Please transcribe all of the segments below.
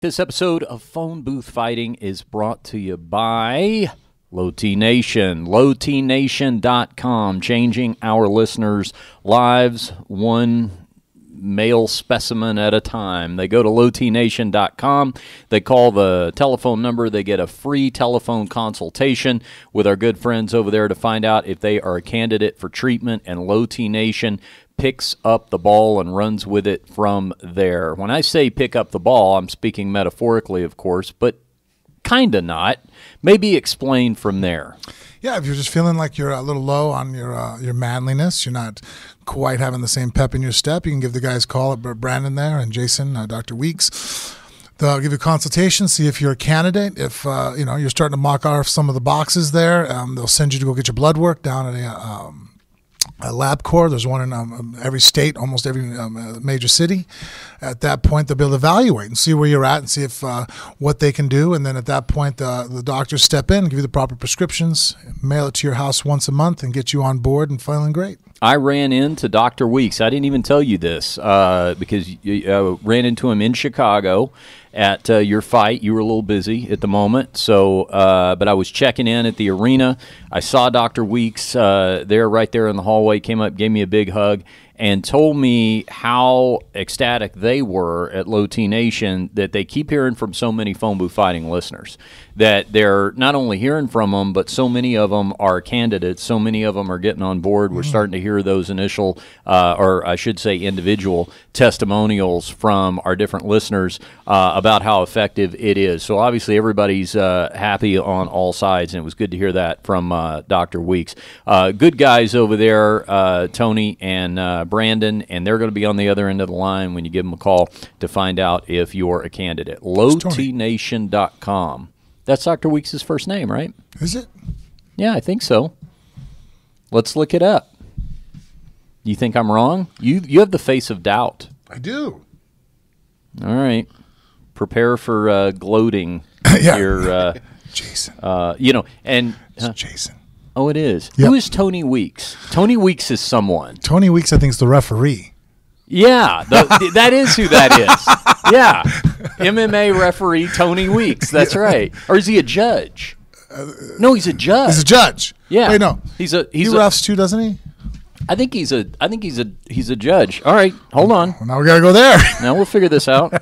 This episode of Phone Booth Fighting is brought to you by Low T Nation. LowTNation.com, changing our listeners' lives one male specimen at a time. They go to LowTNation.com. They call the telephone number. They get a free telephone consultation with our good friends over there to find out if they are a candidate for treatment, and Low T Nation picks up the ball and runs with it from there. When I say pick up the ball, I'm speaking metaphorically, of course, but kind of not. Maybe explain from there. Yeah, if you're just feeling like you're a little low on your manliness, you're not quite having the same pep in your step, you can give the guys a call at Brandon there and Jason, Dr. Weeks. They'll give you a consultation, see if you're a candidate. If you're starting to mock off some of the boxes there, they'll send you to go get your blood work down at a LabCorp. There's one in every state, almost every major city. At that point, they'll be able to evaluate and see where you're at and see if what they can do. And then at that point, the doctors step in, give you the proper prescriptions, mail it to your house once a month, and get you on board and feeling great. I ran into Dr. Weeks. I didn't even tell you this because I ran into him in Chicago at your fight. You were a little busy at the moment, so but I was checking in at the arena. I saw Dr. Weeks right there in the hallway, came up, gave me a big hug, and told me how ecstatic they were at Low T Nation that they keep hearing from so many Phone Booth Fighting listeners, that they're not only hearing from them, but so many of them are candidates, so many of them are getting on board. We're starting to hear those initial, or I should say individual, testimonials from our different listeners about how effective it is. So obviously everybody's happy on all sides, and it was good to hear that from Dr. Weeks. Good guys over there, Tony and Brandon, and they're going to be on the other end of the line when you give them a call to find out if you're a candidate. LowTNation.com. That's Dr. Weeks' first name, right? Is it? Yeah, I think so. Let's look it up. You think I'm wrong? You have the face of doubt. I do. All right. Prepare for gloating yeah. here. Jason. It's Jason. Oh, it is. Yep. Who is Tony Weeks? Tony Weeks is someone. Tony Weeks, I think, is the referee. Yeah, that is who that is. Yeah, MMA referee Tony Weeks. That's right. Or is he a judge? No, he's a judge. He's a judge. Yeah. Wait, no. He refs too, doesn't he? I think he's a judge. All right, hold on. Well, now we gotta go there. Now we'll figure this out.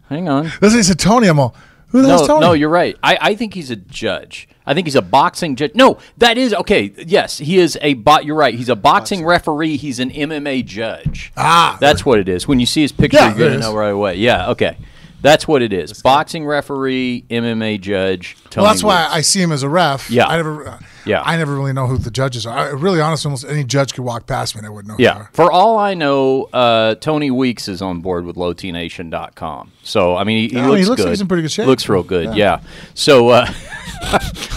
Hang on. Listen, he said Tony. I'm all, who the hell's Tony? No, you're right. I think he's a judge. I think he's a boxing judge. No, that is okay. Yes, he is you're right. He's a boxing referee. He's an MMA judge. That's what it is. When you see his picture, you're going to know right away. Yeah, okay. That's what it is. Boxing referee, MMA judge. Tony that's why Weeks. I see him as a ref. Yeah. I never really know who the judges are. I really, honestly, almost any judge could walk past me and I wouldn't know who they are. For all I know, Tony Weeks is on board with LowTNation.com. So, I mean, he looks good. He's in pretty good shape. Looks real good, yeah. So,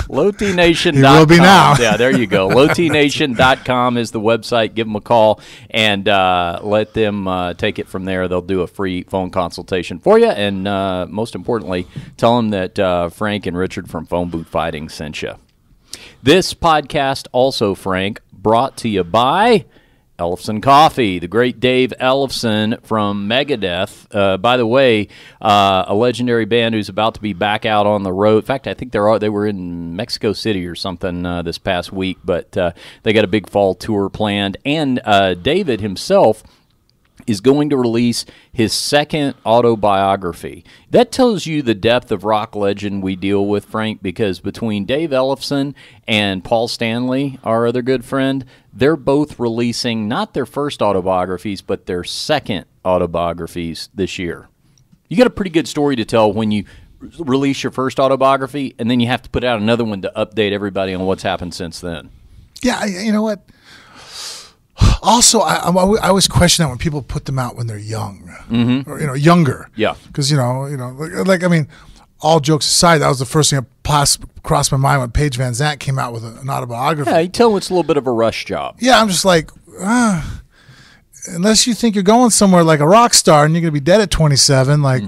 LowTNation.com. He will be now. Yeah, there you go. LowTNation.com is the website. Give them a call and let them take it from there. They'll do a free phone consultation for you. And most importantly, tell them that Frank and Richard from Phone Booth Fighting sent you. This podcast also, Frank, brought to you by Ellefson Coffee, the great Dave Ellefson from Megadeth. By the way, a legendary band who's about to be back out on the road. In fact, I think they were in Mexico City or something this past week, but they got a big fall tour planned. And David himself is going to release his second autobiography. That tells you the depth of rock legend we deal with, Frank, because between Dave Ellefson and Paul Stanley, our other good friend, they're both releasing not their first autobiographies, but their second autobiographies this year. You got a pretty good story to tell when you release your first autobiography, and then you have to put out another one to update everybody on what's happened since then. Yeah, you know what? Also, I always question that when people put them out when they're young, or younger. Yeah, because like I mean, all jokes aside, that was the first thing that crossed my mind when Paige Van Zandt came out with an autobiography. Yeah, you tell them it's a little bit of a rush job. Yeah, I'm just like, unless you think you're going somewhere like a rock star and you're going to be dead at 27, like.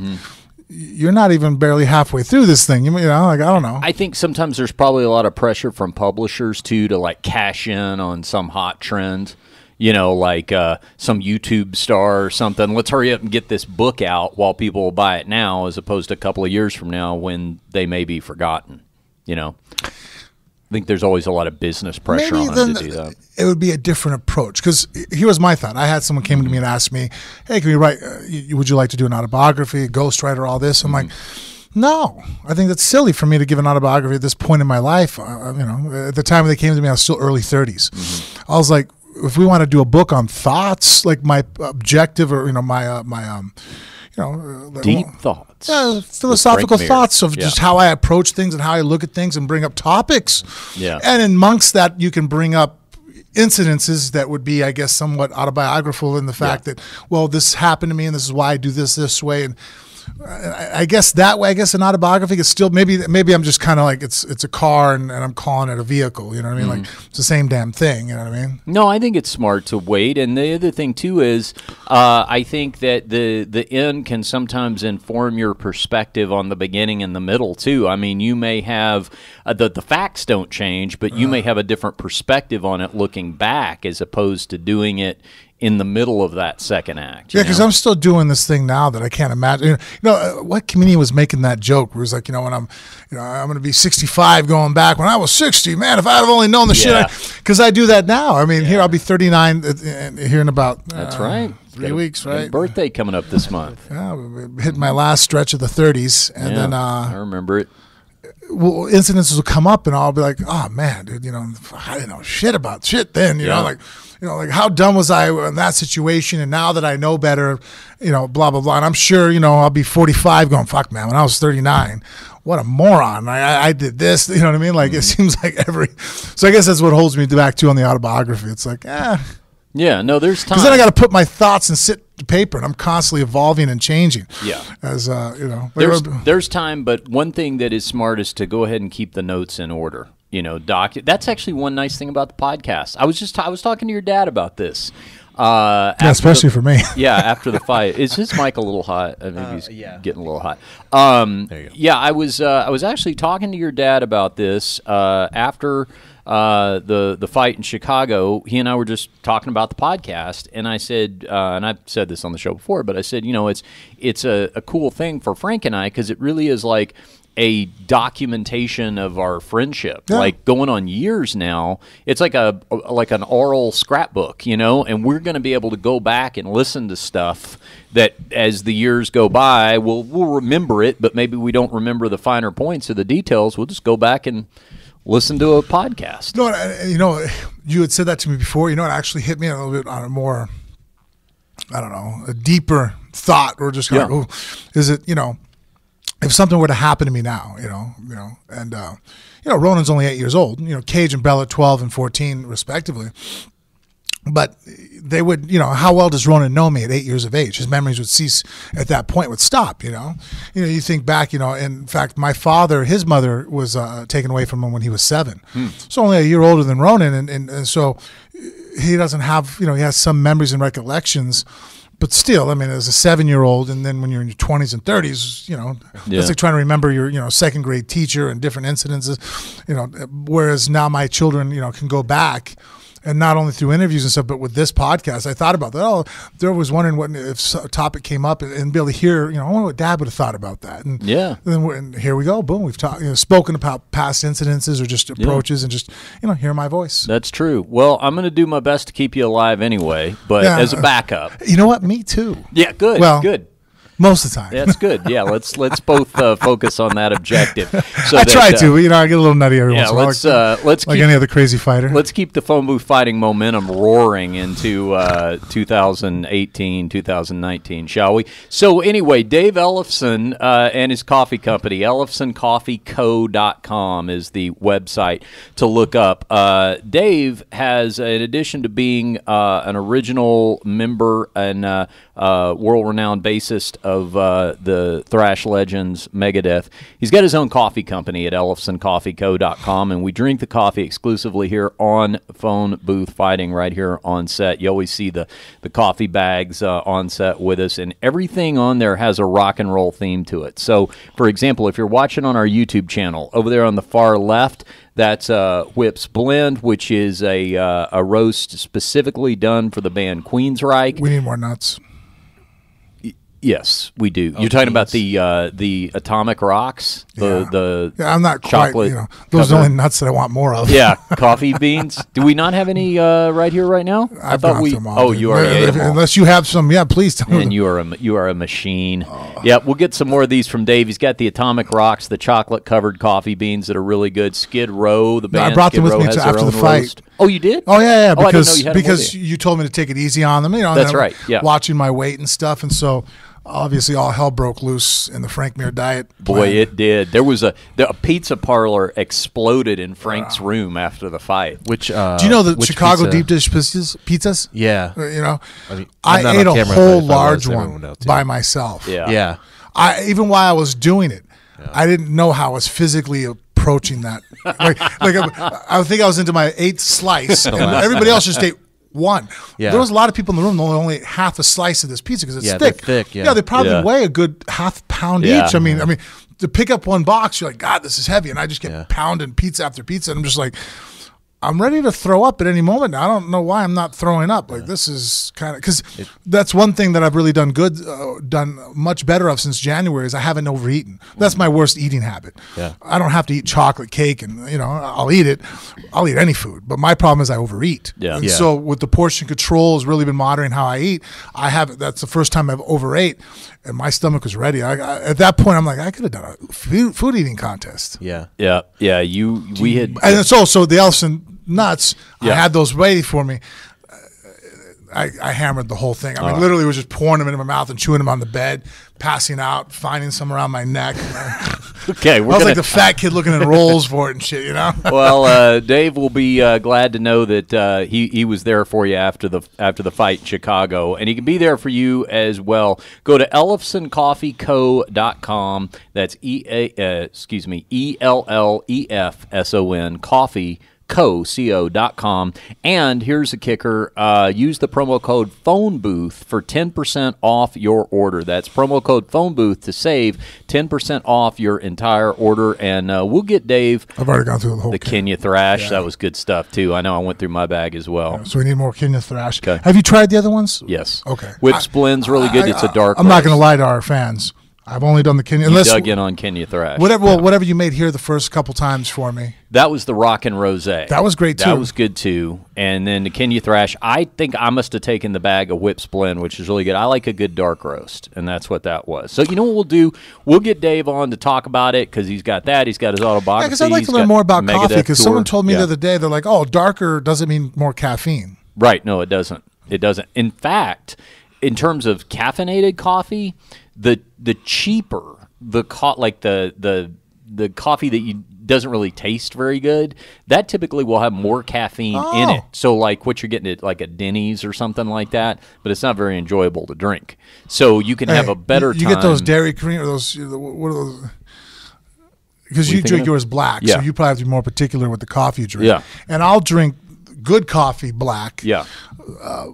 You're not even barely halfway through this thing. I don't know. I think sometimes there's probably a lot of pressure from publishers too to like cash in on some hot trend. like some YouTube star or something. Let's hurry up and get this book out while people will buy it now, as opposed to a couple of years from now when they may be forgotten. I think there's always a lot of business pressure on them to do that. It would be a different approach, because here was my thought. I had someone came to me and asked me, "Hey, can we write? Would you like to do an autobiography, a ghostwriter, all this?" I'm like, no, I think that's silly for me to give an autobiography at this point in my life. At the time they came to me, I was still early 30s. I was like, if we want to do a book on thoughts, like my objective, or deep thoughts, philosophical thoughts of just how I approach things and how I look at things and bring up topics. And amongst that, you can bring up incidences that would be, I guess, somewhat autobiographical in the fact that, well, this happened to me and this is why I do this way. And I guess that way, an autobiography is still, maybe I'm just kind of like, it's a car and I'm calling it a vehicle, you know what I mean? Like, it's the same damn thing, you know what I mean? No, I think it's smart to wait. And the other thing too is, I think that the end can sometimes inform your perspective on the beginning and the middle too. I mean, you may have, the facts don't change, but you may have a different perspective on it looking back, as opposed to doing it in the middle of that second act. Yeah, because I'm still doing this thing now that I can't imagine. What comedian was making that joke where it was like, when I'm going to be 65 going back. When I was 60, man, if I had only known the shit. Because I do that now. I mean, here I'll be 39 here in about that's right. 3 weeks, right? Got a birthday coming up this month. Yeah, hitting my last stretch of the 30s. And then I remember it. Well, incidences will come up and I'll be like, oh man, dude, I didn't know shit about shit then, like how dumb was I in that situation? And now that I know better, blah, blah, blah. And I'm sure, I'll be 45 going, fuck man, when I was 39, what a moron. I did this, you know what I mean? Like it seems like so I guess that's what holds me back too on the autobiography. It's like, yeah, no, there's time. Because then I got to put my thoughts and sit to paper, and I'm constantly evolving and changing. Yeah, as there's time, but one thing that is smart is to go ahead and keep the notes in order. That's actually one nice thing about the podcast. I was talking to your dad about this. Especially for me. After the fight, is his mic a little hot? Maybe he's getting a little hot. There you go. Yeah, I was actually talking to your dad about this after the fight in Chicago. He and I were just talking about the podcast, and I said, and I've said this on the show before, but I said, it's a cool thing for Frank and I, because it really is like a documentation of our friendship, like going on years now. It's like an oral scrapbook, and we're going to be able to go back and listen to stuff that as the years go by, we'll remember it, but maybe we don't remember the finer points or the details. We'll just go back and listen to a podcast. No, you had said that to me before. It actually hit me a little bit on a more, I don't know, a deeper thought, or just kind of, is it, if something were to happen to me now, and Ronan's only 8 years old, Cage and Bella 12 and 14 respectively. But they would, how well does Ronan know me at 8 years of age? His memories would cease at that point, would stop, you think back, in fact, my father, his mother was taken away from him when he was 7. So only a year older than Ronan. And so he doesn't have, he has some memories and recollections. But still, I mean, as a 7-year-old, and then when you're in your 20s and 30s, it's like trying to remember your second grade teacher and different incidences, whereas now my children, can go back, and not only through interviews and stuff, but with this podcast, I thought about that. Oh, there was wondering if a topic came up and be able to hear, I wonder what Dad would have thought about that. And then here we go. Boom. We've spoken about past incidences or just approaches and just, hear my voice. That's true. Well, I'm going to do my best to keep you alive anyway, but as a backup. You know what? Me too. Yeah, good. Well, good. Most of the time. That's good. Yeah, let's both focus on that objective. So I try to. I get a little nutty every once in a while. Let's like keep, any other crazy fighter. Let's keep the phone booth fighting momentum roaring into 2018, 2019, shall we? So anyway, Dave Ellefson and his coffee company, EllefsonCoffeeCo.com is the website to look up. Dave has, in addition to being an original member and world-renowned bassist of the thrash legends Megadeth. He's got his own coffee company at ellefsoncoffeeco.com, and we drink the coffee exclusively here on Phone Booth Fighting right here on set. You always see the coffee bags on set with us, and everything on there has a rock and roll theme to it. So, for example, if you're watching on our YouTube channel, over there on the far left, that's Whip's Blend, which is a roast specifically done for the band Queensryche. We need more nuts. Yes, we do. You're talking about the Atomic Rocks, the I'm not chocolate. Quite, those are the only nuts that I want more of. Yeah, coffee beans. Do we not have any right here right now? I thought we. Oh, you already ate them all. Unless you have some, please tell me. And you are a machine. Yeah, we'll get some more of these from Dave. He's got the Atomic Rocks, the chocolate covered coffee beans that are really good. Skid Row, the band. I brought Skid them with Row me has after their the own fight. roast. Oh, you did? Oh yeah, I didn't know you had them with you told me to take it easy on them. That's right. Yeah, watching my weight and stuff, and so. Obviously, all hell broke loose in the Frank Mir diet. Boy, it did. There was a pizza parlor exploded in Frank's room after the fight. Which do you know the Chicago deep dish pizzas? Yeah, I ate a whole large one by myself. Yeah. Even while I was doing it, I didn't know how I was physically approaching that. I think I was into my 8th slice, and everybody else just ate one. Yeah. There was a lot of people in the room only half a slice of this pizza because it's thick. Thick. Yeah, they probably weigh a good half pound each. I mean, to pick up one box, you're like, God, this is heavy, and I just get pounding pizza after pizza, and I'm just like, I'm ready to throw up at any moment. I don't know why I'm not throwing up. Like this is kind of because that's one thing that I've really done much better of since January is I haven't overeaten. That's my worst eating habit. Yeah. I don't have to eat chocolate cake, and I'll eat it. I'll eat any food, but my problem is I overeat. Yeah. And so with the portion control has really been monitoring how I eat. That's the first time I've overate, and my stomach was ready. At that point, I'm like, I could have done a food eating contest. Yeah. We had, and it's also the Ellefson nuts. I had those ready for me. I hammered the whole thing. I mean, literally was just pouring them into my mouth and chewing them on the bed, passing out, finding some around my neck. Okay, I was like the fat kid looking at rolls for it and shit, Well, Dave will be glad to know that he was there for you after the fight in Chicago, and he can be there for you as well. Go to ellefsoncoffeeco.com. That's ELLEFSON coffee. co.com. And here's a kicker. Use the promo code PhoneBooth for 10% off your order. That's promo code PhoneBooth to save 10% off your entire order. And we'll get Dave. I've already gone through the whole Kenya Thrash. Yeah. That was good stuff, too. I know I went through my bag as well. Yeah, so we need more Kenya Thrash. Okay. Have you tried the other ones? Yes. Okay. Whip's Blend's really good. It's a dark I'm not going to lie to our fans. I've only done the Kenya. You dug in on Kenya Thrash. Whatever you made here the first couple times for me. That was the Rockin' Rosé. That was great, too. That was good, too. And then the Kenya Thrash, I think I must have taken the bag of Whip's Blend, which is really good. I like a good dark roast, and that's what that was. So you know what we'll do? We'll get Dave on to talk about it because he's got that. He's got his autobiography. Yeah, because I'd like to learn more about coffee because someone told me the other day, they're like, oh, darker doesn't mean more caffeine. Right. No, it doesn't. It doesn't. In fact, in terms of caffeinated coffee, the cheaper the coffee that doesn't really taste very good, that typically will have more caffeine in it. So like what you're getting at like a Denny's or something like that, but it's not very enjoyable to drink. So you can have a better time. You get those dairy cream or those, what are those? Because you drink yours black, so you probably have to be more particular with the coffee you drink. Yeah. And I'll drink good coffee black. Yeah.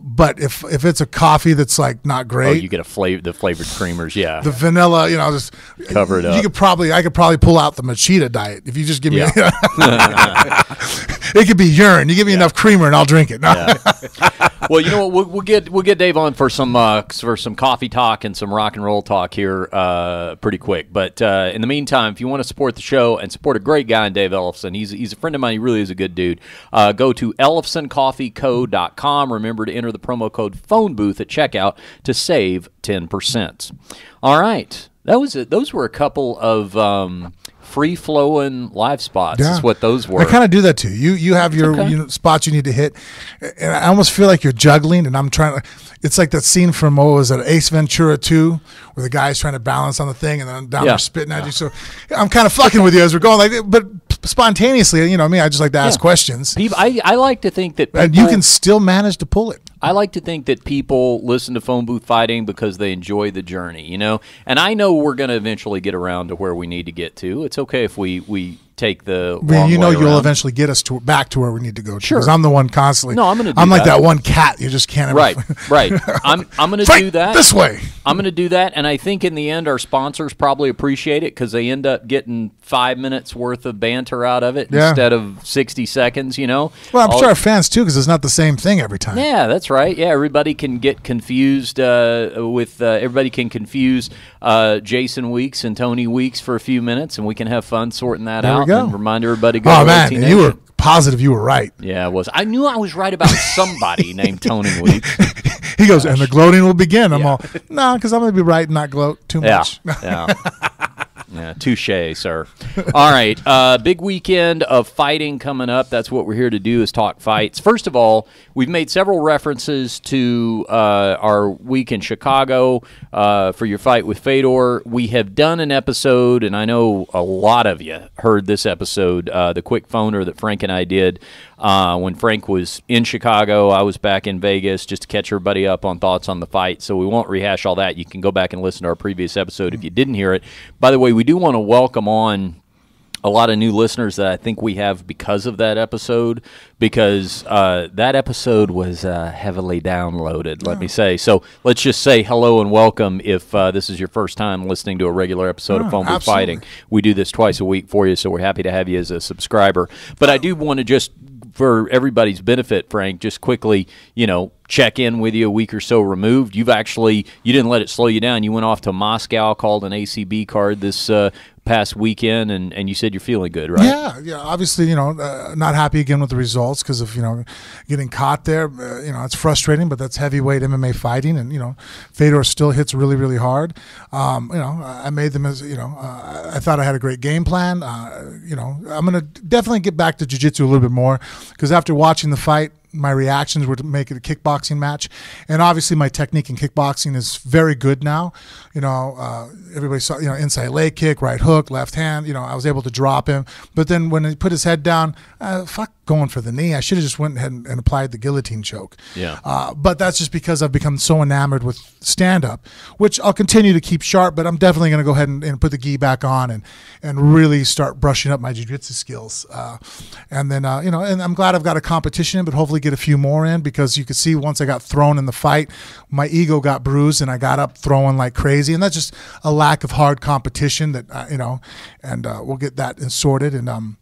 But if it's a coffee that's like not great, you get the flavored creamers. Yeah. The vanilla, just cover it up. I could probably pull out the Machida diet if you just give me. It could be urine. You give me enough creamer and I'll drink it. Well, you know what? We'll get Dave on for some coffee talk and some rock and roll talk here pretty quick. But in the meantime, if you want to support the show and support a great guy in Dave Ellefson, he's a friend of mine. He really is a good dude. Go to ellefsoncoffeeco.com. Remember to enter the promo code PhoneBooth at checkout to save 10%. All right, those were a couple of free-flowing live spots is what those were. I kind of do that too. You have your spots you need to hit, and I almost feel like you're juggling, and I'm trying to. It's like that scene from Ace Ventura 2, where the guy's trying to balance on the thing, and then down there spitting at you. So I'm kind of fucking with you as we're going, but spontaneously, I just like to ask questions. I like to think that and you can still manage to pull it. I like to think that people listen to Phone Booth Fighting because they enjoy the journey, you know? And I know we're going to eventually get around to where we need to get to. It's okay if we take the long you know way you'll around. eventually get us back to where we need to go. Sure. Because I'm the one constantly. No, I'm going to do I'm like that one cat. You just can't. Right. I'm going to do that. This way. I'm going to do that, and I think in the end our sponsors probably appreciate it because they end up getting 5 minutes worth of banter out of it instead of 60 seconds, you know? Well, I'm sure our fans, too, because it's not the same thing every time. Yeah, that's right. Yeah, everybody can get confused everybody can confuse Jason Weeks and Tony Weeks for a few minutes, and we can have fun sorting that out and remind everybody to go to man, OT you were positive you were right. Yeah, I was. I knew I was right about somebody named Tony Weeks. He goes, and the gloating will begin. I'm all, no, because I'm going to be right and not gloat too much. Yeah. Yeah, touche, sir. All right, big weekend of fighting coming up. That's what we're here to do is talk fights. First of all, we've made several references to our week in Chicago for your fight with Fedor. We have done an episode, and I know a lot of you heard this episode, the quick phoner that Frank and I did when Frank was in Chicago. I was back in Vegas just to catch everybody up on thoughts on the fight, so we won't rehash all that. You can go back and listen to our previous episode if you didn't hear it. By the way, we do want to welcome on a lot of new listeners that I think we have because of that episode, because that episode was heavily downloaded, let me say. So let's just say hello and welcome if this is your first time listening to a regular episode of Phone Booth Fighting. We do this twice a week for you, so we're happy to have you as a subscriber. But I do want to just, for everybody's benefit, Frank, just quickly, check in with you a week or so removed. You didn't let it slow you down. You went off to Moscow, called an ACB card this past weekend, and you said you're feeling good, right? Yeah. Obviously, not happy again with the results because of getting caught there. It's frustrating, but that's heavyweight MMA fighting, and Fedor still hits really, really hard. I made them as I thought I had a great game plan. I'm gonna definitely get back to jiu-jitsu a little bit more because after watching the fight, my reactions were to make it a kickboxing match, and obviously my technique in kickboxing is very good now. Everybody saw inside leg kick, right hook, left hand. I was able to drop him, but then when he put his head down, fuck going for the knee. I should have just went ahead and applied the guillotine choke. Yeah. But that's just because I've become so enamored with stand up, which I'll continue to keep sharp. But I'm definitely going to go ahead and put the gi back on and really start brushing up my jiu-jitsu skills. And then and I'm glad I've got a competition, but hopefully get a few more in because you could see once I got thrown in the fight, my ego got bruised and I got up throwing like crazy, and that's just a lack of hard competition that and we'll get that sorted. And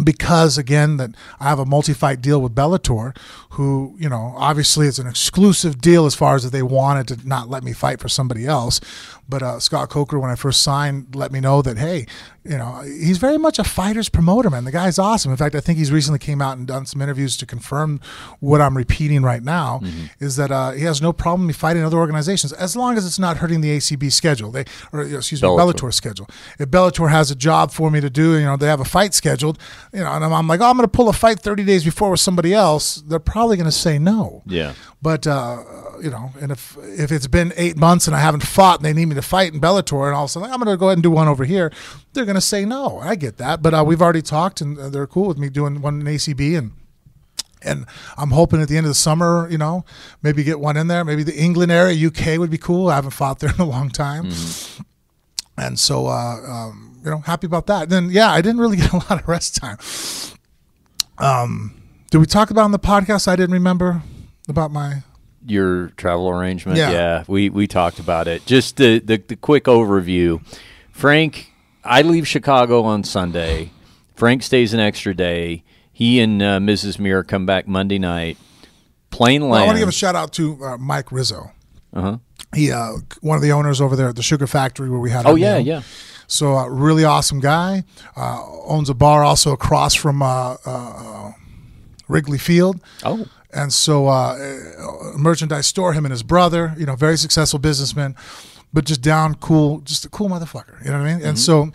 because again that I have a multi-fight deal with Bellator, who obviously it's an exclusive deal as far as if they wanted to not let me fight for somebody else. But Scott Coker, when I first signed, let me know that, hey, he's very much a fighter's promoter, man. The guy's awesome. In fact, I think he's recently came out and done some interviews to confirm what I'm repeating right now, is that he has no problem me fighting other organizations as long as it's not hurting the ACB schedule. Bellator schedule. If Bellator has a job for me to do, they have a fight scheduled, and I'm like, I'm going to pull a fight 30 days before with somebody else, they're probably going to say no. Yeah. But and if it's been 8 months and I haven't fought and they need me to fight in Bellator, and all of a sudden I'm going to go ahead and do one over here, they're going to say no. I get that, but we've already talked and they're cool with me doing one in ACB, and I'm hoping at the end of the summer, maybe get one in there. Maybe the England area, UK would be cool. I haven't fought there in a long time, and so happy about that. And then I didn't really get a lot of rest time. Did we talk about on the podcast? I didn't remember about your travel arrangement. Yeah, we talked about it. Just the quick overview. Frank, I leave Chicago on Sunday. Frank stays an extra day. He and Mrs. Muir come back Monday night. Plane land. I want to give a shout out to Mike Rizzo. He one of the owners over there at the Sugar Factory where we had. Yeah. So really awesome guy. Owns a bar also across from Wrigley Field. Oh. And so merchandise store, him and his brother, very successful businessman, but just a cool motherfucker. You know what I mean? And so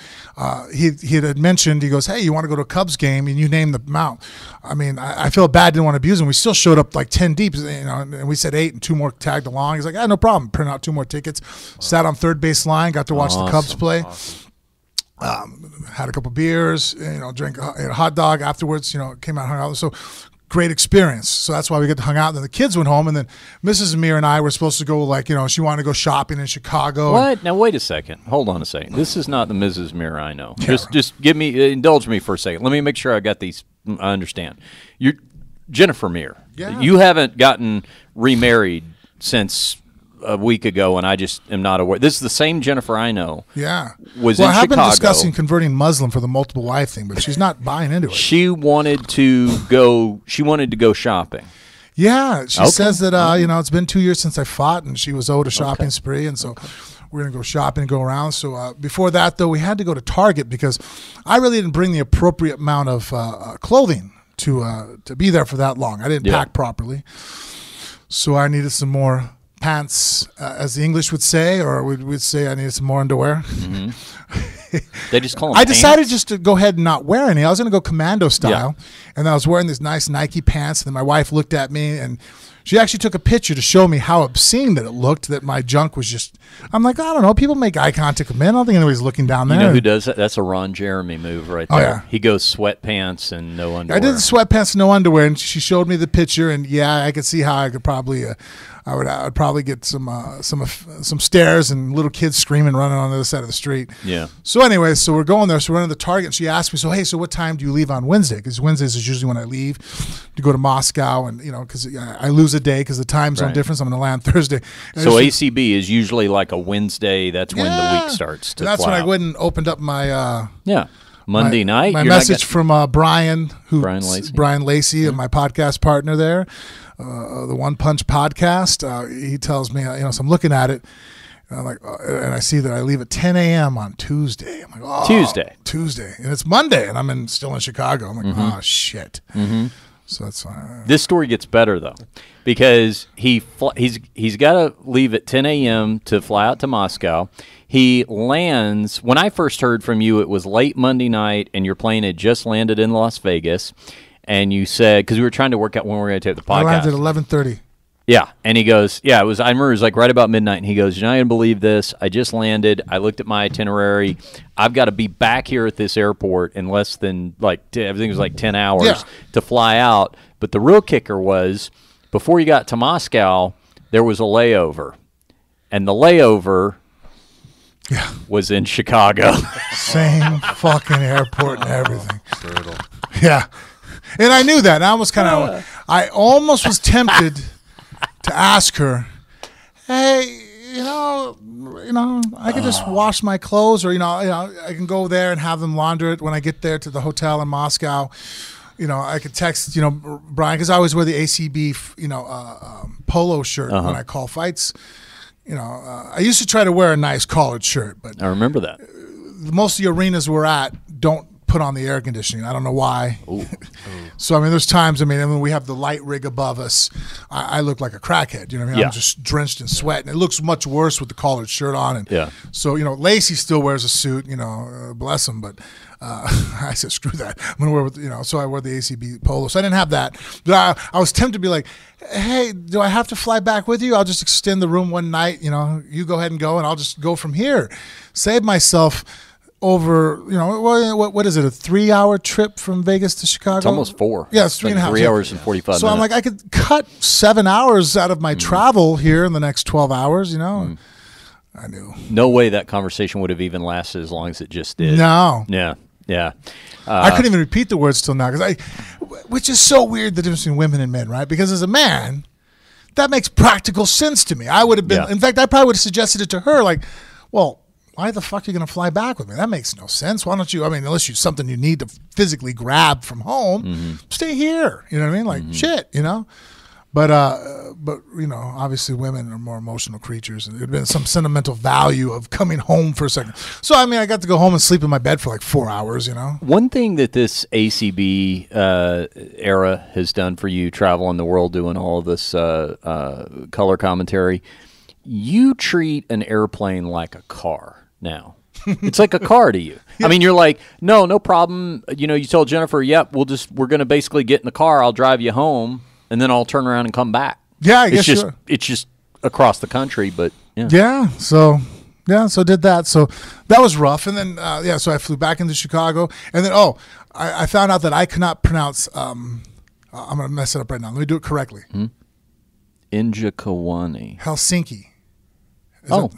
he had mentioned, he goes, hey, you want to go to a Cubs game? And you name the amount. I mean, I feel bad, didn't want to abuse him. We still showed up like 10 deep, and we said 8 and 2 more tagged along. He's like, no problem. Print out 2 more tickets. Sat on third base line, got to watch the Cubs play. Had a couple beers, drank a hot dog afterwards, came out, hung out. So great experience. So that's why we get to hang out. And then the kids went home, and then Mrs. Amir and I were supposed to go, like, she wanted to go shopping in Chicago. What? Now, wait a second. Hold on a second. This is not the Mrs. Amir I know. Yeah. Just indulge me for a second. Let me make sure I got these. I understand. You're Jennifer Mir. Yeah. You haven't gotten remarried since a week ago, and I just am not aware. This is the same Jennifer I know. Yeah. Was in I have Chicago. been discussing converting Muslim for the multiple wife thing, but she's not buying into it. She wanted to go shopping. Yeah, she says that it's been 2 years since I fought, and she was owed a shopping spree, and so we're gonna go shopping and go around. So before that, though, we had to go to Target because I really didn't bring the appropriate amount of clothing to be there for that long. I didn't pack properly, so I needed some more pants, as the English would say, or we'd say I needed some more underwear. Mm-hmm. They just call them I decided just to go ahead and not wear any. I was going to go commando style, and I was wearing these nice Nike pants, and then my wife looked at me, and she actually took a picture to show me how obscene that it looked, that my junk was just, I'm like, I don't know, people make eye contact with men. I don't think anybody's looking down there. You know who does that? That's a Ron Jeremy move right there. Oh, yeah. He goes sweatpants and no underwear. I did the sweatpants and no underwear, and she showed me the picture, and I could see how I could probably, I would probably get some stairs and little kids screaming, running on the other side of the street. Yeah. So anyway, so we're going there. So we're running the Target, and she asked me, so what time do you leave on Wednesday? Because Wednesdays is usually when I leave to go to Moscow, and because I lose a day because the time zone difference. I'm going to land Thursday. And so ACB is usually like a Wednesday. That's when the week starts. And that's when I went and opened up my Monday night. My message from Brian Lacey, and my podcast partner there, the One Punch podcast. He tells me, so I'm looking at it, and and I see that I leave at 10 a.m. on Tuesday. I'm like, oh, Tuesday, and it's Monday, and I'm still in Chicago. I'm like, oh shit. Mm-hmm. So that's fine. This story gets better though, because he's got to leave at 10 a.m. to fly out to Moscow. He lands. When I first heard from you, it was late Monday night, and your plane had just landed in Las Vegas. And you said, because we were trying to work out when we were going to take the podcast. I landed at 11:30. Yeah, and he goes, I remember it was like right about midnight, and he goes, you're not going to believe this. I just landed. I looked at my itinerary. I've got to be back here at this airport in less than, everything was like 10 hours to fly out. But the real kicker was, before you got to Moscow, there was a layover. And the layover was in Chicago. Same fucking airport and everything. Brutal. Yeah. And I knew that. And I almost was tempted to ask her, hey, I could just wash my clothes, or I can go there and have them launder it when I get there to the hotel in Moscow. I could text, Brian, because I always wear the ACB, polo shirt when I call fights. I used to try to wear a nice collared shirt, but I remember that. Most of the arenas we're at don't put on the air conditioning. I don't know why. Ooh. So, there's times, when we have the light rig above us, I look like a crackhead. You know what I mean? Yeah. I'm just drenched in sweat, and it looks much worse with the collared shirt on. And so, Lacey still wears a suit, bless him, but I said, screw that. I'm going to wear, so I wore the ACB polo. So I didn't have that. But I was tempted to be like, hey, do I have to fly back with you? I'll just extend the room one night. You go ahead and go, and I'll just go from here. Save myself over, what is it, a 3-hour trip from Vegas to Chicago? It's almost 4. Yeah, it's 3.5. 3 hours and 45 minutes. So I'm like, I could cut 7 hours out of my travel here in the next 12 hours, I knew. No way that conversation would have even lasted as long as it just did. No. Yeah. I couldn't even repeat the words till now, which is so weird, the difference between women and men, right? Because as a man, that makes practical sense to me. I would have been, in fact, I probably would have suggested it to her, like, well, why the fuck are you going to fly back with me? That makes no sense. Why don't you, unless you something you need to physically grab from home, stay here. You know what I mean? Like, shit, But obviously women are more emotional creatures, and there'd been some sentimental value of coming home for a second. So, I got to go home and sleep in my bed for like 4 hours, One thing that this ACB era has done for you, traveling the world, doing all of this color commentary, you treat an airplane like a car now. It's like a car to you. You're like, no problem. You told Jennifer, yep, we're going to basically get in the car. I'll drive you home, and then I'll turn around and come back. Yeah, I guess it's just across the country, but So did that. So that was rough. And then, so I flew back into Chicago. And then, I found out that I could not pronounce I'm going to mess it up right now. Let me do it correctly. Injakawani. Helsinki.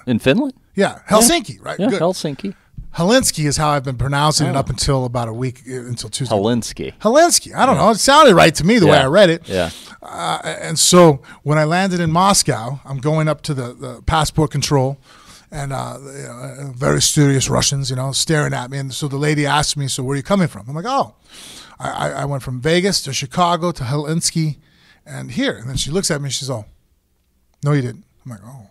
In Finland? Yeah, Helsinki, right? Yeah, Good. Helsinki. Helsinki is how I've been pronouncing it up until about a week, until Tuesday. Helsinki. I don't know. It sounded right to me the way I read it. Yeah. And so when I landed in Moscow, I'm going up to the passport control, and very serious Russians, staring at me. And so the lady asked me, so where are you coming from? I'm like, I went from Vegas to Chicago to Helsinki and here. And then she looks at me and she's all, no, you didn't. I'm like, oh.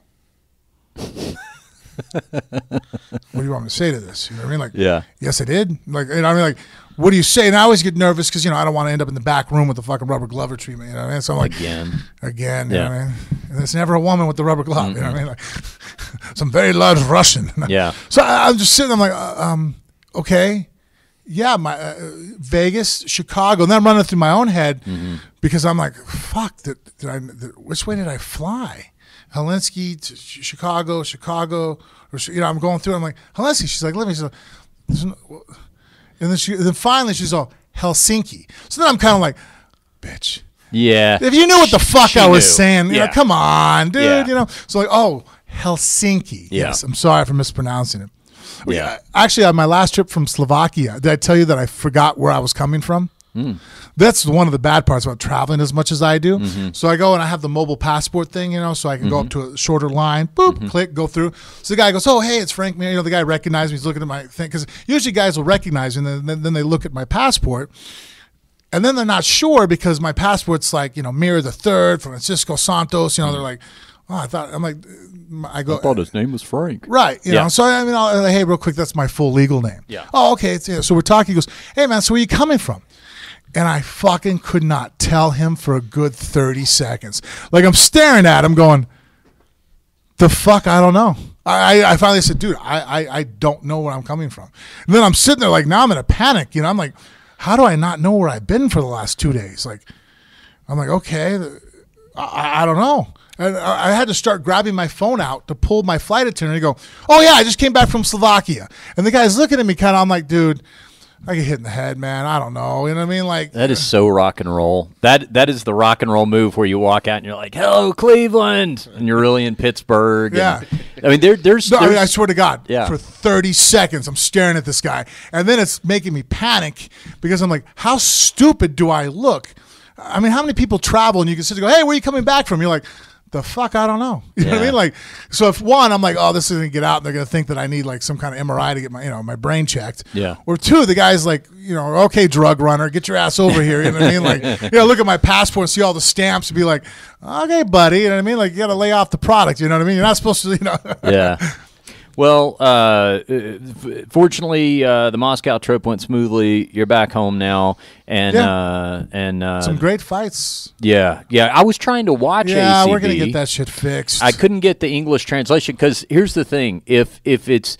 What do you want me to say to this? You know what I mean? Like, yes, I did. Like, what do you say? And I always get nervous because, I don't want to end up in the back room with the fucking rubber glove treatment. You know what I mean? So I'm like, again, you know what I mean? And there's never a woman with the rubber glove. You know what I mean? Like, some very large Russian. Yeah. So I'm just sitting there, I'm like, okay. Yeah, my Vegas, Chicago. And then I'm running through my own head because I'm like, fuck, which way did I fly? Helsinki to Chicago, or I'm going through. I'm like, Helsinki. She's like, let me. And then finally she's all Helsinki. So then I'm kind of like, bitch. Yeah. If you knew what the fuck I was saying, come on, dude. Yeah. So like, oh, Helsinki. Yeah. Yes, I'm sorry for mispronouncing it. Yeah. Actually, on my last trip from Slovakia, did I tell you that I forgot where I was coming from? That's one of the bad parts about traveling as much as I do. So I go and I have the mobile passport thing, so I can go up to a shorter line, boop, click, go through. So the guy goes, oh, hey, it's Frank. The guy recognized me. He's looking at my thing. Because usually guys will recognize me, and then they look at my passport. And then they're not sure because my passport's like, Mira the Third, Francisco Santos. They're like, oh, I thought his name was Frank. Right. So I'll like, hey, real quick, that's my full legal name. Yeah. Oh, okay. So we're talking. He goes, hey, man, so where are you coming from? And I fucking could not tell him for a good 30 seconds. Like, I'm staring at him going, the fuck, I don't know. I finally said, dude, I don't know where I'm coming from. And then I'm sitting there like, now I'm in a panic. I'm like, how do I not know where I've been for the last 2 days? Like, I'm like, okay, I don't know. And I had to start grabbing my phone out to pull my flight attendant and go, oh, yeah, I just came back from Slovakia. And the guy's looking at me kind of, I'm like, dude, I get hit in the head, man. I don't know. You know what I mean? Like, that is so rock and roll. That is the rock and roll move where you walk out and you're like, hello, Cleveland. And you're really in Pittsburgh. Yeah. There's I swear to God, yeah. For 30 seconds, I'm staring at this guy. And then it's making me panic because I'm like, how stupid do I look? I mean, how many people travel and you can sit and go, hey, where are you coming back from? You're like, the fuck, I don't know. You know what I mean? Like, so if one, I'm like, oh, this isn't gonna get out, and they're gonna think that I need like some kind of MRI to get my, my brain checked. Yeah. Or two, the guy's like, okay, drug runner, get your ass over here. You know what I mean? Like, look at my passport and see all the stamps and be like, okay, buddy. You know what I mean? Like, you gotta lay off the product. You know what I mean? You're not supposed to, Yeah. Well, fortunately, the Moscow trip went smoothly. You're back home now, and some great fights. Yeah. I was trying to watch. Yeah, ACB. We're gonna get that shit fixed. I couldn't get the English translation because here's the thing: if it's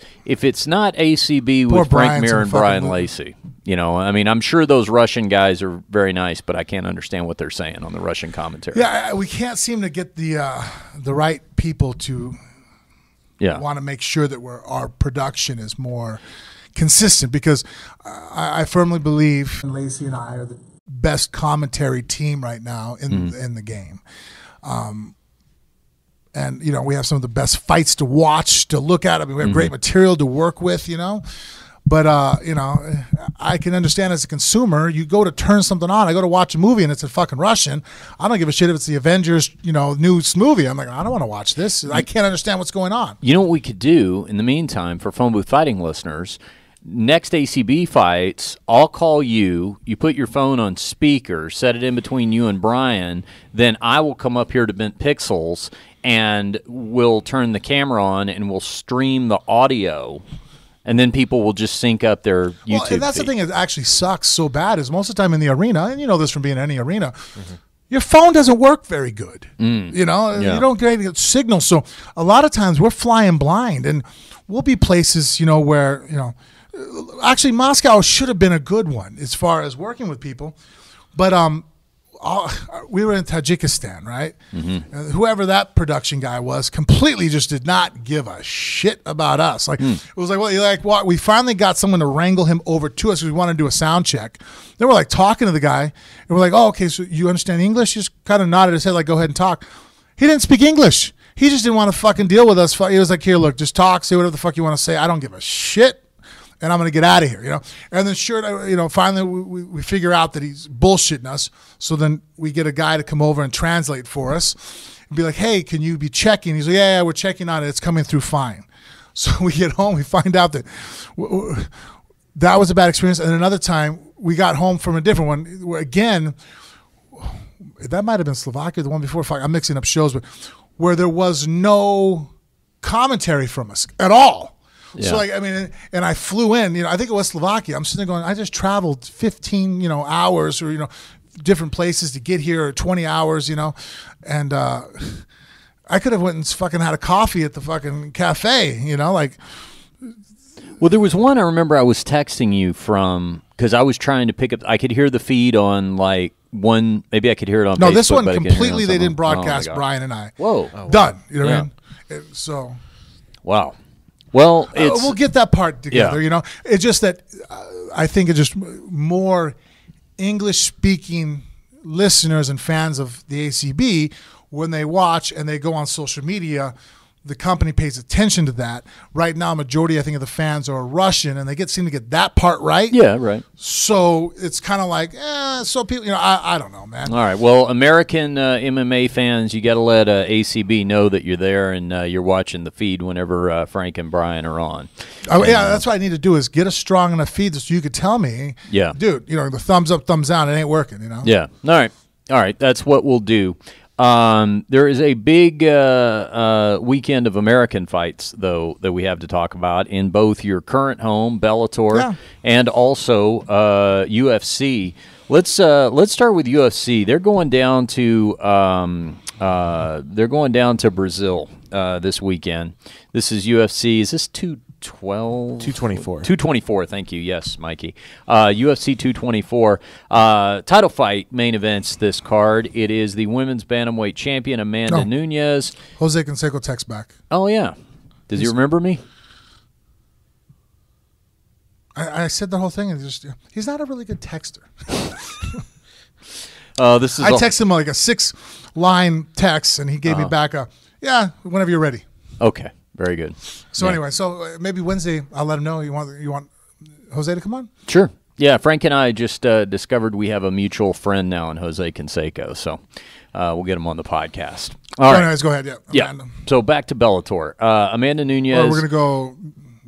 not ACB with Frank Mir and Brian Lacey, I'm sure those Russian guys are very nice, but I can't understand what they're saying on the Russian commentary. Yeah, we can't seem to get the right people to. Want to make sure that our production is more consistent because I firmly believe Lacey and I are the best commentary team right now in the game. And, we have some of the best fights to watch, to look at. I mean, we have great material to work with, But, I can understand as a consumer, you go to turn something on. I go to watch a movie and it's a fucking Russian. I don't give a shit if it's the Avengers, new movie. I'm like, I don't want to watch this. I can't understand what's going on. You know what we could do in the meantime for Phone Booth Fighting listeners? Next ACB fights, I'll call you. You put your phone on speaker, set it in between you and Brian. Then I will come up here to Bent Pixels and we'll turn the camera on and we'll stream the audio. And then people will just sync up their YouTube Well, and that's feed. the thing that actually sucks so bad is most of the time in the arena, and you know this from being in any arena, your phone doesn't work very good. You don't get signal. So a lot of times we're flying blind, and we'll be places, where, actually Moscow should have been a good one as far as working with people. But we were in Tajikistan, right? And whoever that production guy was completely just did not give a shit about us. Like it was like, well, you're like what? We finally got someone to wrangle him over to us because we wanted to do a sound check. Then we're like talking to the guy, and we're like, oh, okay, so you understand English? He just kind of nodded his head, like, go ahead and talk. He didn't speak English. He just didn't want to fucking deal with us. He was like, here, look, just talk, say whatever the fuck you want to say. I don't give a shit. And I'm going to get out of here, And then finally we figure out that he's bullshitting us. So then we get a guy to come over and translate for us and be like, hey, can you be checking? He's like, yeah, we're checking on it. It's coming through fine. So we get home, we find out that that was a bad experience. And another time we got home from a different one where, again, that might have been Slovakia, the one before. I'm mixing up shows, but where there was no commentary from us at all. Yeah. So, and I flew in, I think it was Slovakia. I'm sitting there going, I just traveled 15, hours or, different places to get here, or 20 hours, and I could have went and fucking had a coffee at the fucking cafe, Well, there was one I remember I was texting you from because I was trying to pick up, I could hear the feed on one, maybe I could hear it on Facebook. No, this one completely they didn't broadcast Brian and I. Whoa. Done. You know what I mean? So. Wow. Well, we'll get that part together, It's just that I think it's just more English-speaking listeners and fans of the ACB, when they watch and they go on social media, the company pays attention to that. Right now, majority, I think, of the fans are Russian, and they seem to get that part right. Yeah, right. So it's kind of like, so people, I don't know, man. All right. Well, American MMA fans, you got to let ACB know that you're there and you're watching the feed whenever Frank and Brian are on. That's what I need to do is get a strong enough feed so you could tell me, dude, the thumbs up, thumbs down, it ain't working, Yeah. All right. That's what we'll do. There is a big weekend of American fights, though, that we have to talk about in both your current home, Bellator, and also UFC. Let's start with UFC. They're going down to Brazil this weekend. This is UFC. Is this 212? 224. 224, thank you. Yes, Mikey. UFC 224. Title fight main events this card. It is the women's bantamweight champion, Amanda Nunes. Jose Canseco texts back. Oh, yeah. Does he remember me? I said the whole thing, and he's not a really good texter. I texted him like a 6-line text, and he gave me back whenever you're ready. Okay. Very good. So anyway, maybe Wednesday I'll let him know you want Jose to come on. Sure. Yeah, Frank and I just discovered we have a mutual friend now in Jose Canseco, so we'll get him on the podcast. All right. Anyways, go ahead. Yeah. Amanda. So back to Bellator. Amanda Nunes. We're gonna go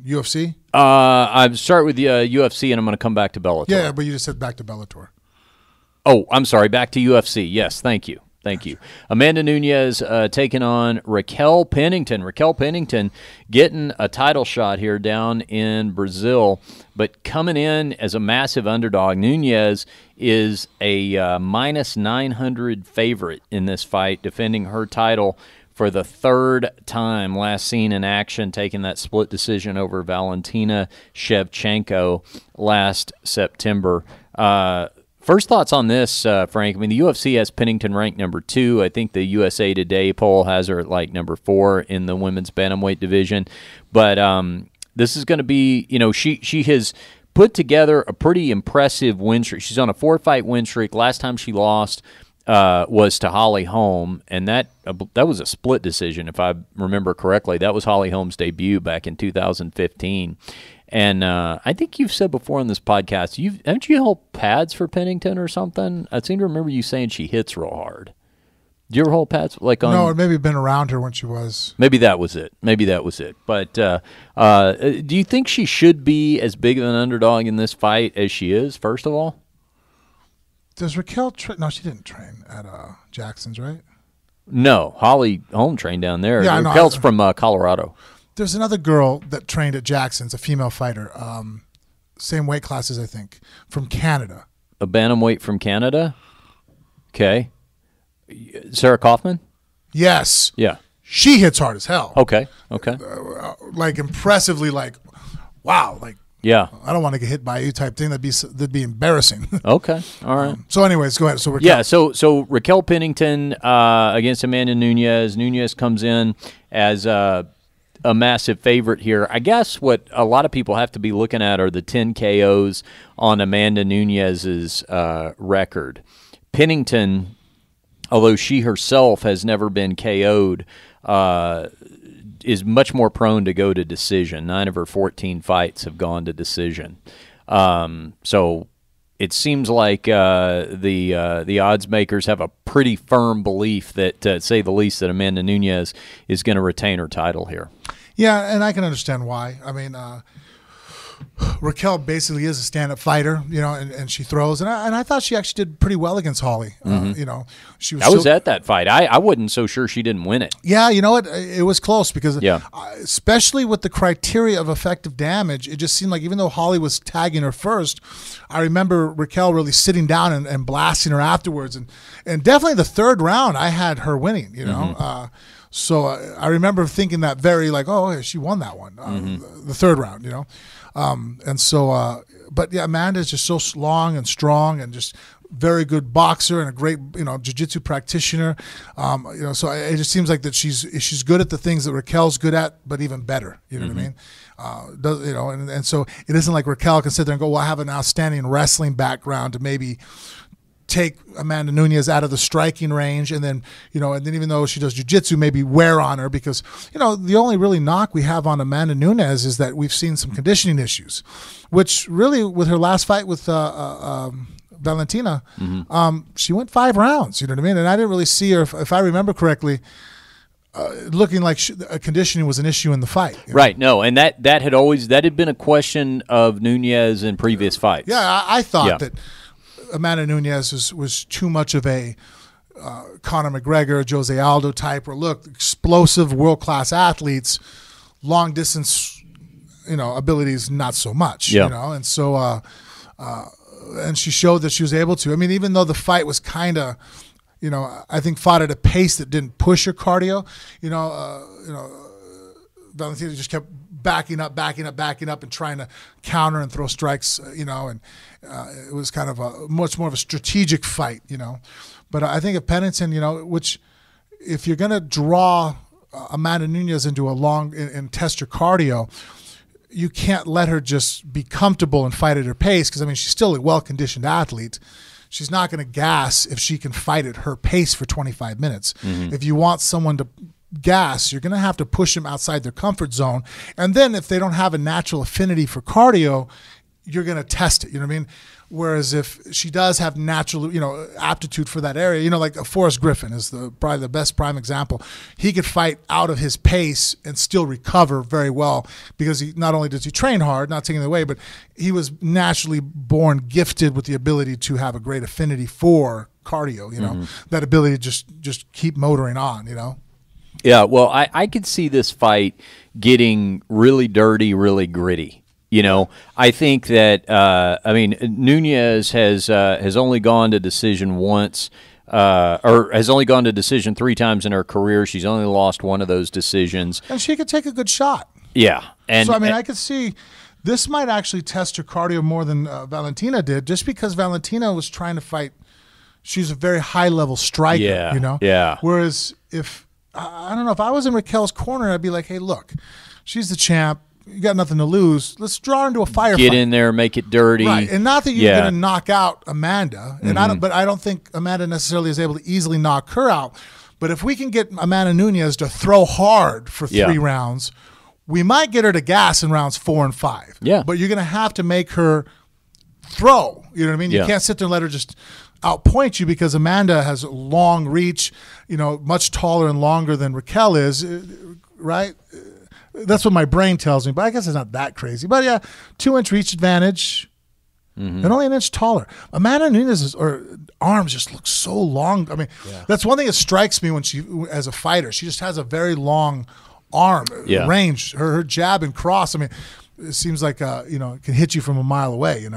UFC. I start with UFC, and I'm gonna come back to Bellator. Yeah, but you just said back to Bellator. Oh, I'm sorry. Back to UFC. Yes, thank you. Thank you. Amanda Nunes taking on Raquel Pennington. Raquel Pennington getting a title shot here down in Brazil, but coming in as a massive underdog. Nunes is a minus 900 favorite in this fight, defending her title for the third time. Last seen in action, taking that split decision over Valentina Shevchenko last September. First thoughts on this, Frank. I mean, the UFC has Pennington ranked number 2. I think the USA Today poll has her at number 4 in the women's bantamweight division. But this is going to be, she has put together a pretty impressive win streak. She's on a 4-fight win streak. Last time she lost was to Holly Holm, and that was a split decision, if I remember correctly. That was Holly Holm's debut back in 2015. And I think you've said before on this podcast, haven't you held pads for Pennington or something? I seem to remember you saying she hits real hard. Do you ever hold pads? No, it maybe been around her when she was. Maybe that was it. But do you think she should be as big of an underdog in this fight as she is, first of all? Does Raquel No, she didn't train at Jackson's, right? No, Holly Holm trained down there. Yeah, Raquel's from Colorado. There's another girl that trained at Jackson's, a female fighter, same weight classes, I think, from Canada. A bantamweight from Canada? Okay. Sarah Kaufman? Yes. Yeah. She hits hard as hell. Okay. Impressively, wow, Yeah. I don't want to get hit by you type thing. That'd be embarrassing. Okay. All right. So anyways, go ahead. So Raquel. Yeah, so Raquel Pennington against Amanda Nunes. Nunes comes in as a massive favorite here. I guess what a lot of people have to be looking at are the 10 KOs on Amanda Nunes's record. Pennington, although she herself has never been KO'd, is much more prone to go to decision. 9 of her 14 fights have gone to decision. So it seems like the odds makers have a pretty firm belief that, to say the least, that Amanda Nunes is going to retain her title here. Yeah, and I can understand why. I mean, Raquel basically is a stand-up fighter, and she throws. And I thought she actually did pretty well against Holly. She was. I was at that fight. I wasn't so sure she didn't win it. Yeah, you know what? It was close because, especially with the criteria of effective damage, it just seemed like even though Holly was tagging her first, I remember Raquel really sitting down and blasting her afterwards. And definitely the third round, I had her winning, So I remember thinking that she won that one, the third round, but yeah, Amanda's just so long and strong and just very good boxer and a great, jiu-jitsu practitioner. So it just seems like that she's good at the things that Raquel's good at, but even better. You know what I mean? And so it isn't like Raquel can sit there and go, well, I have an outstanding wrestling background to maybe take Amanda Nunes out of the striking range, and then even though she does jiu-jitsu, maybe wear on her because the only really knock we have on Amanda Nunes is that we've seen some conditioning issues, which really with her last fight with Valentina, she went 5 rounds. You know what I mean? And I didn't really see her, if I remember correctly, looking like conditioning was an issue in the fight. Right. No, and that had been a question of Nunes in previous fights. Yeah, I thought that Amanda Nunes was too much of a Conor McGregor, Jose Aldo type, or explosive world-class athletes, long distance, abilities not so much, and so and she showed that she was able to. I mean, even though the fight was kind of, I think fought at a pace that didn't push her cardio, Valentina just kept backing up, and trying to counter and throw strikes, and it was kind of a much more of a strategic fight, But I think of Pennington, which if you're going to draw Amanda Nunes into a long and test her cardio, you can't let her just be comfortable and fight at her pace because, she's still a well-conditioned athlete. She's not going to gas if she can fight at her pace for 25 minutes. If you want someone to gas, you're going to have to push them outside their comfort zone. And then if they don't have a natural affinity for cardio, you're going to test it. You know what I mean? Whereas if she does have natural, aptitude for that area, like Forrest Griffin is probably the best prime example. He could fight out of his pace and still recover very well because not only does he train hard, not taking it away, but he was naturally born gifted with the ability to have a great affinity for cardio, that ability to just keep motoring on, Yeah, well, I could see this fight getting really dirty, really gritty. I think that Nunes has only gone to decision once, or has only gone to decision 3 times in her career. She's only lost one of those decisions, and she could take a good shot. Yeah, and so I could see this might actually test her cardio more than Valentina did, just because Valentina was trying to fight. She's a very high level striker, Yeah. Whereas if I don't know, if I was in Raquel's corner, I'd be like, hey, look, she's the champ. You got nothing to lose. Let's draw her into a firefight. Get in there, make it dirty. Right, and not that you're going to knock out Amanda, and I don't think Amanda necessarily is able to easily knock her out. But if we can get Amanda Nunes to throw hard for 3 rounds, we might get her to gas in rounds 4 and 5. Yeah. But you're going to have to make her throw. You know what I mean? You can't sit there and let her just outpoint you because Amanda has long reach, much taller and longer than Raquel is, right? That's what my brain tells me, but I guess it's not that crazy. But yeah, 2-inch reach advantage, and only an inch taller. Amanda Nunes' arms just look so long. That's one thing that strikes me when as a fighter, she just has a very long arm range. Her jab and cross. It seems like it can hit you from a mile away.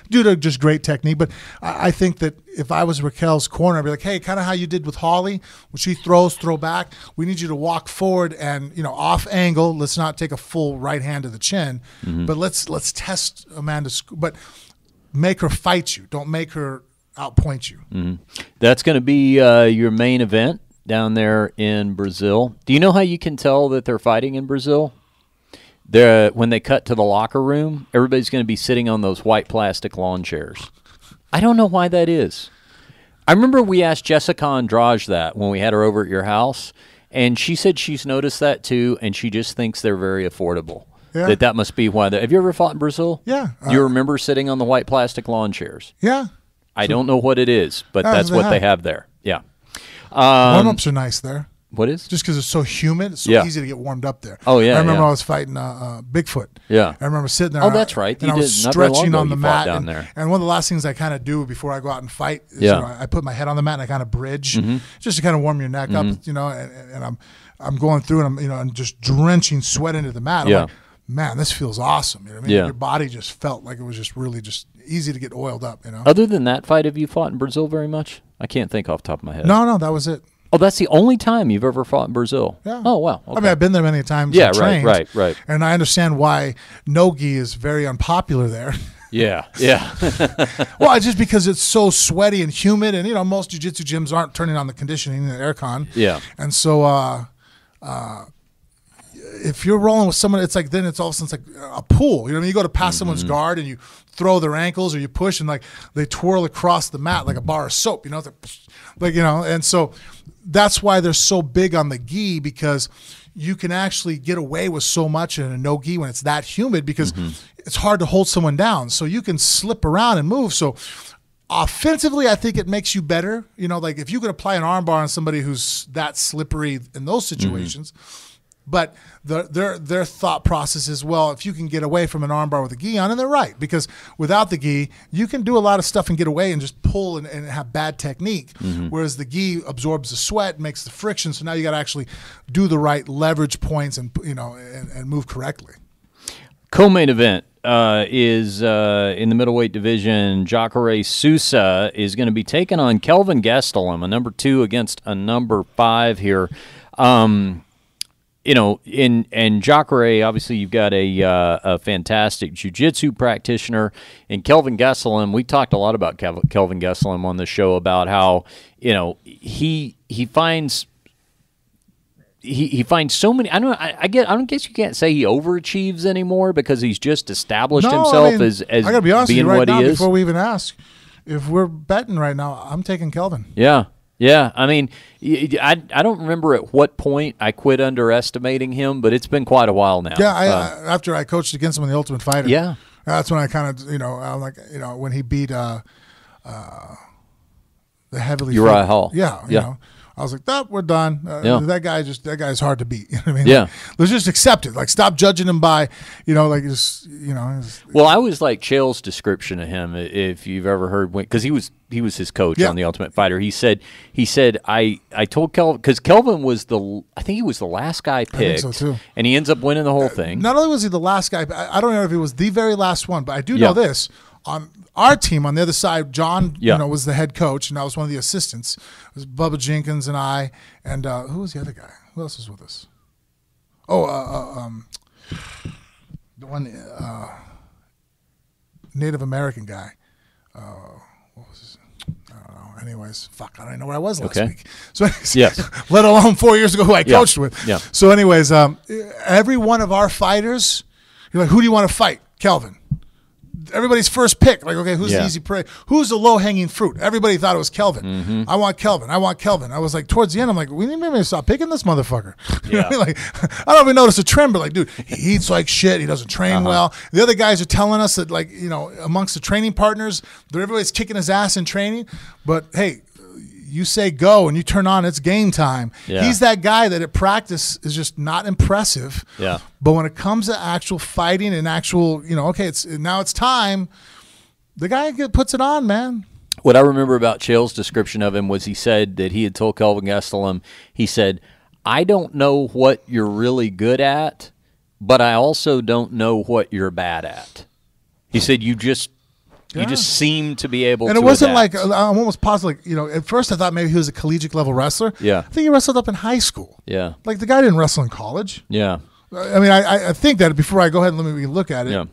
due to just great technique. But I think that if I was Raquel's corner, I'd be like, hey, kind of how you did with Holly, when she throws, throw back. We need you to walk forward and, off angle. Let's not take a full right hand to the chin, but let's test Amanda. But make her fight you. Don't make her outpoint you. That's going to be your main event down there in Brazil. Do you know how you can tell that they're fighting in Brazil? When they cut to the locker room, everybody's going to be sitting on those white plastic lawn chairs. I don't know why that is. I remember we asked Jessica Andrade that when we had her over at your house, and she said she's noticed that too, and she just thinks they're very affordable. Yeah. That must be why. Have you ever fought in Brazil? Yeah. Do you remember sitting on the white plastic lawn chairs? Yeah. I don't know what it is, but that's what they have there. Yeah. Warm-ups are nice there. What is? Just because it's so humid, it's so easy to get warmed up there. Oh, yeah. I remember I was fighting Bigfoot. Yeah. I remember sitting there. Oh, that's right. And I was stretching on the mat. Down there. And one of the last things I kind of do before I go out and fight is I put my head on the mat and I kind of bridge just to kind of warm your neck up, and I'm going through and I'm just drenching sweat into the mat. I'm like, man, this feels awesome. You know what I mean? Your body just felt like it was just really just easy to get oiled up, Other than that fight, have you fought in Brazil very much? I can't think off the top of my head. No, that was it. Oh, that's the only time you've ever fought in Brazil? Yeah. Oh, wow. Okay. I mean, I've been there many times. Yeah, trained, right. And I understand why no-gi is very unpopular there. Yeah. Well, it's just because it's so sweaty and humid, and, most jiu-jitsu gyms aren't turning on the conditioning and the aircon. Yeah. And so if you're rolling with someone, it's like then it's all of a sudden it's like a pool. You know what I mean? You go to pass someone's guard and you throw their ankles or you push and like they twirl across the mat like a bar of soap. It's like and so that's why they're so big on the gi, because you can actually get away with so much in a no gi when it's that humid, because it's hard to hold someone down. So you can slip around and move. So offensively, I think it makes you better. Like if you could apply an armbar on somebody who's that slippery in those situations. But their thought process is, well, if you can get away from an armbar with a gi on, and they're right, because without the gi, you can do a lot of stuff and get away and just pull and have bad technique, whereas the gi absorbs the sweat, makes the friction, so now you got to actually do the right leverage points and and move correctly. Co-main event is in the middleweight division. Jacare Sousa is going to be taking on Kelvin Gastelum, a number 2 against a number 5 here. In Jacare, obviously you've got a fantastic jiu-jitsu practitioner. In Kelvin Gastelum, we talked a lot about Kelvin Gastelum on the show about how, he finds so many. I don't guess you can't say he overachieves anymore, because he's just established himself as I gotta be honest being with you right what now, he is. Before we even ask, if we're betting right now, I'm taking Kelvin. Yeah, I mean, I don't remember at what point I quit underestimating him, but it's been quite a while now. Yeah, after I coached against him in the Ultimate Fighter. Yeah. That's when I kind of, I'm like, when he beat the heavily Uriah Hall. Yeah. I was like, we're done. That guy's hard to beat. You know what I mean? Yeah. Let's just accept it. Like, stop judging him by, Well, I always like Chael's description of him, if you've ever heard, because he was his coach on the Ultimate Fighter. He said, I told Kelvin, because Kelvin was I think he was the last guy picked. I think so too. And he ends up winning the whole thing. Not only was he the last guy, I don't know if he was the very last one, but I do know this. On our team, on the other side, John, was the head coach, and I was one of the assistants. It was Bubba Jenkins and I, and who was the other guy? Who else was with us? The one Native American guy. What was his? I don't know. Anyways, I don't even know where I was last week. So, anyways, let alone 4 years ago who I coached with. Yeah. So, anyways, every one of our fighters, you're like, who do you want to fight? Kelvin. Everybody's first pick, like, okay, who's the easy prey? Who's the low-hanging fruit? Everybody thought it was Kelvin. I want Kelvin. I was like, towards the end, I'm like, we need to stop picking this motherfucker. You know what I mean? Like, I don't even notice a trend, but like, dude, he eats like shit. He doesn't train well. The other guys are telling us that, like, amongst the training partners, everybody's kicking his ass in training. But hey, you say go and you turn on, it's game time. Yeah. He's that guy that at practice is just not impressive. Yeah. But when it comes to actual fighting and actual, now it's time, the guy puts it on, man. What I remember about Chael's description of him was he said that he had told Kelvin Gastelum, he said, I don't know what you're really good at, but I also don't know what you're bad at. He said, you just You just seem to be able to. And it wasn't adapt. like, I'm almost positive, at first I thought maybe he was a collegiate level wrestler. Yeah. I think he wrestled up in high school. Yeah. Like the guy didn't wrestle in college. Yeah. I mean, I think that before I go ahead and let me look at it. Yeah.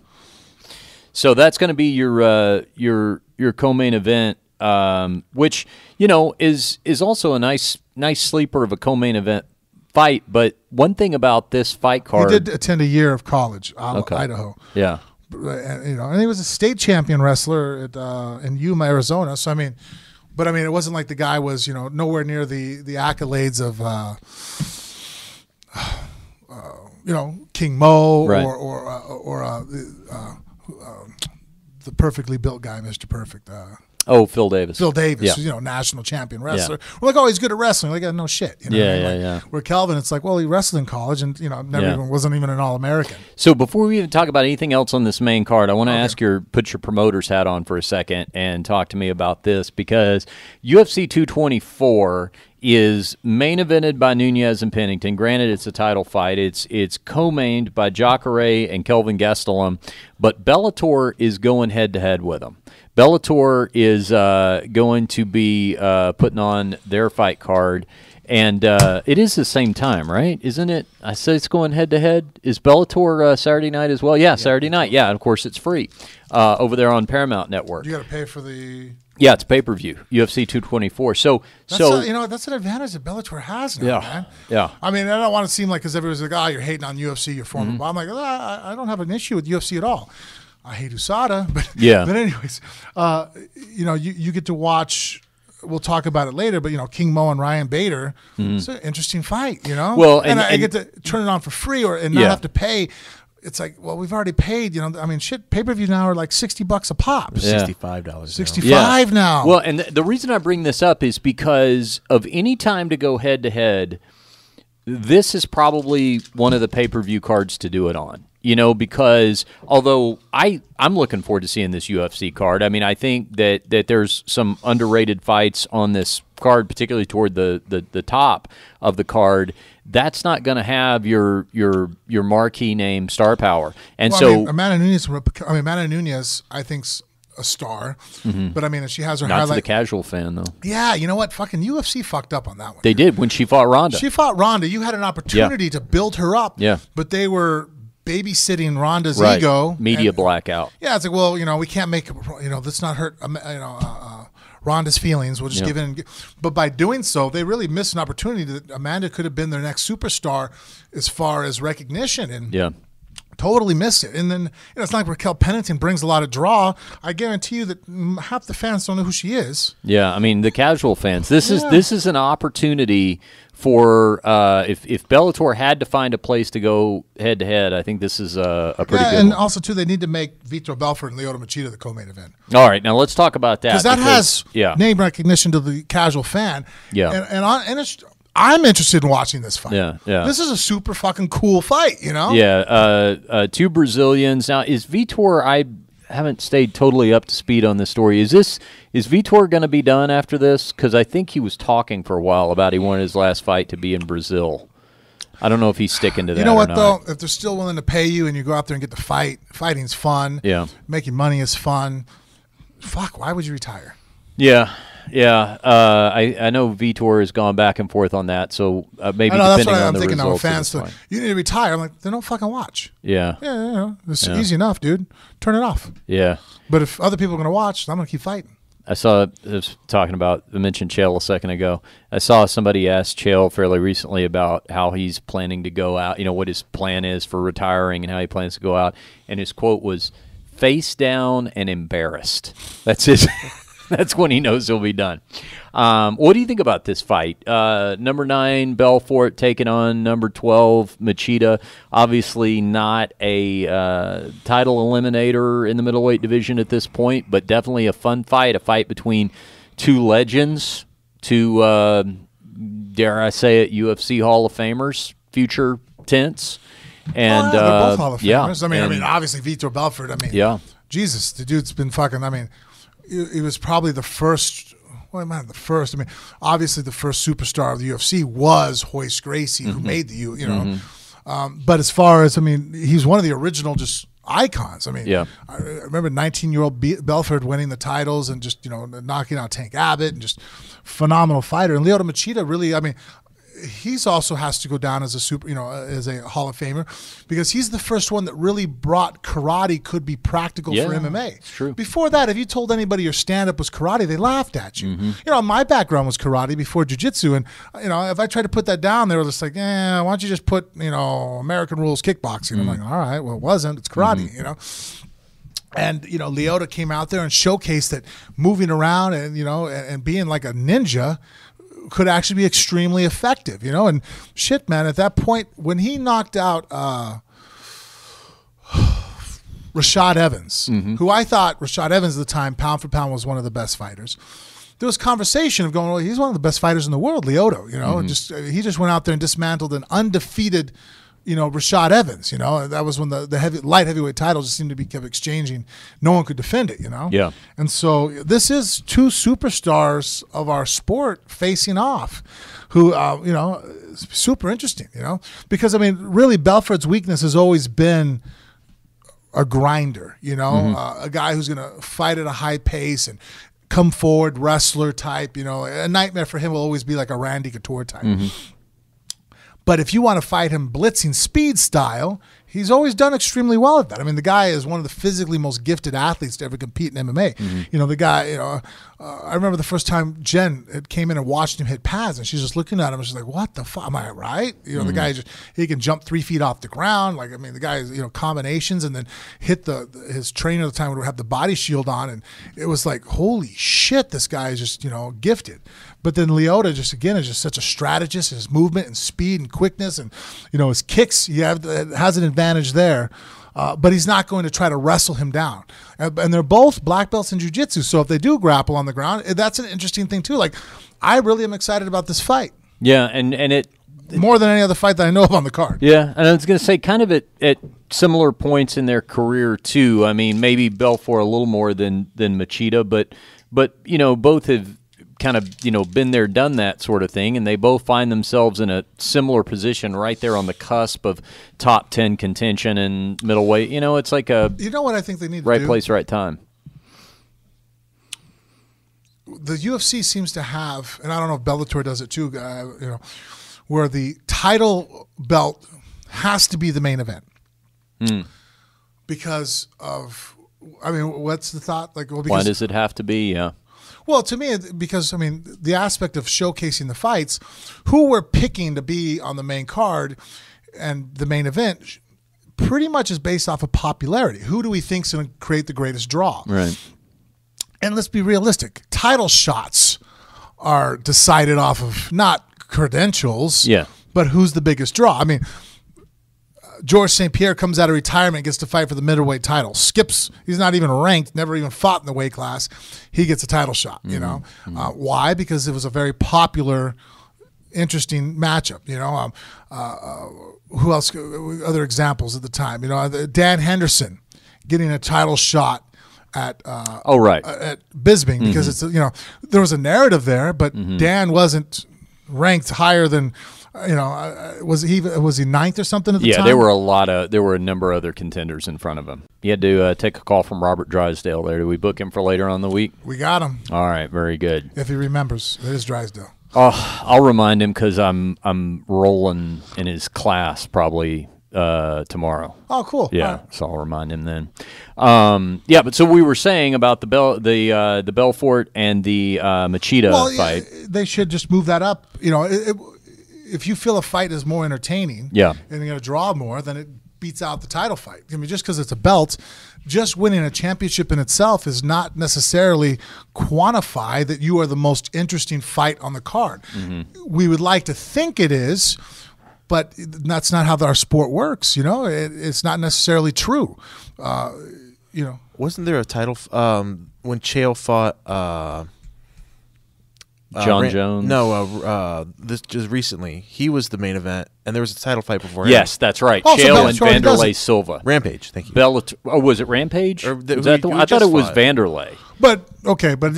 So that's going to be your co-main event, which is also a nice sleeper of a co-main event fight. But one thing about this fight card, he did attend a year of college, Idaho. Yeah. And he was a state champion wrestler in Yuma, Arizona. So it wasn't like the guy was nowhere near the accolades of King Mo right. or the perfectly built guy, Mr. Perfect. Phil Davis. Phil Davis, Yeah. national champion wrestler. Yeah. We're like, oh, he's good at wrestling. Like, no shit. Yeah. Where Kelvin, it's like, well, he wrestled in college and wasn't even an All-American. So before we even talk about anything else on this main card, I want to put your promoter's hat on for a second and talk to me about this, because UFC 224 is main evented by Nunez and Pennington. Granted, it's a title fight. It's co-mained by Jacare and Kelvin Gastelum, but Bellator is going head-to-head with them. Bellator is going to be putting on their fight card, and it is the same time, right? Isn't it? I said it's going head-to-head. Is Bellator Saturday night as well? Yeah, Saturday night. Yeah, and of course it's free over there on Paramount Network. You got to pay for the... Yeah, it's pay-per-view, UFC 224. That's an advantage that Bellator has now, man. Yeah. I mean, I don't want to seem like, because everyone's like, you're hating on UFC, you're former. But I'm like, I don't have an issue with UFC at all. I hate USADA, but anyways, you get to watch. We'll talk about it later, but King Mo and Ryan Bader. It's an interesting fight, Well, and I get to turn it on for free and not have to pay. It's like, well, we've already paid. Pay-per-view now are like $60 a pop. $65. $65 now. Well, and the reason I bring this up is because of any time to go head-to-head, this is probably one of the pay-per-view cards to do it on. Because although I'm looking forward to seeing this UFC card. I mean, I think that there's some underrated fights on this card, particularly toward the top of the card. That's not going to have your marquee name star power. And Amanda Nunes, I think's a star, but she has her not highlight. to the casual fan though. Yeah, you know what? Fucking UFC fucked up on that one. They did when she fought Ronda. You had an opportunity to build her up. Yeah, but they were babysitting Ronda's right. ego. Media blackout. Yeah, it's like, well, we can't make, let's not hurt, Ronda's feelings. We'll just give in. But by doing so, they really missed an opportunity that Amanda could have been their next superstar as far as recognition. And totally missed it. And then it's not like Raquel Pennington brings a lot of draw. I guarantee you that half the fans don't know who she is. Yeah, I mean the casual fans. This is an opportunity for if Bellator had to find a place to go head to head. I think this is a pretty good and one. also too, they need to make Vitor Belfort and Lyoto Machida the co-main event. All right, now let's talk about that because that has name recognition to the casual fan. Yeah, and it's. I'm interested in watching this fight. Yeah. This is a super fucking cool fight, Yeah, two Brazilians. Now, is Vitor, I haven't stayed totally up to speed on this story. Is Vitor going to be done after this? Because I think he was talking for a while about he wanted his last fight to be in Brazil. I don't know if he's sticking to that. You know what, though? If they're still willing to pay you and you go out there and get the fight, fighting's fun. Yeah. Making money is fun. Fuck, why would you retire? Yeah. I know Vitor has gone back and forth on that, so maybe that's depending what on I'm the thinking. results Now, fans, you need to retire. I'm like, then don't fucking watch. Yeah. It's easy enough, dude. Turn it off. Yeah. But if other people are going to watch, I'm going to keep fighting. I was talking about, I mentioned Chael a second ago. I saw somebody ask Chael fairly recently about how he's planning to go out, what his plan is for retiring and how he plans to go out. And his quote was, face down and embarrassed. That's his. That's when he knows he'll be done. What do you think about this fight? Number 9, Belfort taking on number 12, Machida. Obviously not a title eliminator in the middleweight division at this point, but definitely a fun fight, a fight between two legends, two, dare I say it, UFC Hall of Famers, future tense. And they're both Hall of Famers. Yeah, I mean, obviously Vitor Belfort. Jesus, the dude's been fucking. I mean, he was probably the first. Well, not the first. I mean, obviously the first superstar of the UFC was Royce Gracie, who made the but as far as he's one of the original just icons. I mean, I remember 19-year-old Belfort winning the titles and just, knocking out Tank Abbott, and just phenomenal fighter. And Lyoto Machida really, I mean, he's also has to go down as a as a Hall of Famer, because he's the first one that really brought karate could be practical for MMA. It's true. Before that, if you told anybody your stand-up was karate, they laughed at you. My background was karate before jiu-jitsu, and if I tried to put that down, they were just like, why don't you just put American rules kickboxing? I'm like, all right, well, it wasn't. It's karate, And Lyoto came out there and showcased that moving around and and being like a ninja could actually be extremely effective, and shit, man, at that point when he knocked out Rashad Evans, who I thought Rashad Evans at the time, pound for pound, was one of the best fighters. There was conversation of going, well, he's one of the best fighters in the world, Lyoto, he just went out there and dismantled an undefeated Rashad Evans, that was when the light heavyweight titles just seemed to be kept exchanging. No one could defend it, Yeah. And so this is two superstars of our sport facing off, who, super interesting, because, I mean, really Belfort's weakness has always been a grinder, a guy who's going to fight at a high pace and come forward, wrestler type, a nightmare for him will always be like a Randy Couture type. But if you want to fight him blitzing speed style, he's always done extremely well at that. I mean, the guy is one of the physically most gifted athletes to ever compete in MMA. The guy, I remember the first time Jen came in and watched him hit pads, and she's just looking at him and she's like, what the fuck? Am I right? The guy he can jump 3 feet off the ground. Like, I mean, the guy is, combinations, and then hit his trainer at the time would have the body shield on, and it was like, holy shit, this guy is just, gifted. But then Lyoto just, again, is just such a strategist. His movement and speed and quickness and, his kicks, he has an advantage there. But he's not going to try to wrestle him down. And they're both black belts in jiu-jitsu, so if they do grapple on the ground, that's an interesting thing too. Like, I really am excited about this fight. Yeah, and it more than any other fight that I know of on the card. Yeah, and I was going to say, kind of at similar points in their career too. I mean, maybe Belfort a little more than Machida, but both have kind of been there, done that sort of thing, and they both find themselves in a similar position right there on the cusp of top 10 contention and middleweight. It's like a what I think they need to right do? Place, right time. The UFC seems to have, and I don't know if Bellator does it too, where the title belt has to be the main event because of. I mean, what's the thought? Like, well, because, why does it have to be? Yeah. Well, to me, because, I mean, the aspect of showcasing the fights, who we're picking to be on the main card and the main event pretty much is based off of popularity. Who do we think is going to create the greatest draw? Right. And let's be realistic. Title shots are decided off of not credentials, but who's the biggest draw. I mean, George St. Pierre comes out of retirement, gets to fight for the middleweight title. Skips, he's not even ranked, never even fought in the weight class. He gets a title shot, Why? Because it was a very popular, interesting matchup, Who else? Other examples at the time, Dan Henderson getting a title shot at at Bisping because it's there was a narrative there, but Dan wasn't ranked higher than. Was he ninth or something at the time? Yeah, there were a number of other contenders in front of him. He had to take a call from Robert Drysdale there. Did we book him for later on the week? We got him. All right, very good. If he remembers, it is Drysdale. Oh, I'll remind him because I'm rolling in his class probably tomorrow. Oh, cool. Yeah, right. So I'll remind him then. But so we were saying about the Belfort and the Machida fight. They should just move that up. If you feel a fight is more entertaining, and you're going to draw more, then it beats out the title fight. I mean, just because it's a belt, just winning a championship in itself is not necessarily quantify that you are the most interesting fight on the card. We would like to think it is, but that's not how our sport works. It's not necessarily true. Wasn't there a title when Chael fought? John Jones? No, this just recently. He was the main event, and there was a title fight before him. Yes, that's right. Oh, so Chael and Bellator does Vanderlei it. Silva. Rampage, thank you. Bellator. Oh, was it Rampage? Or Was that the one? I thought it was Vanderlei. But okay, but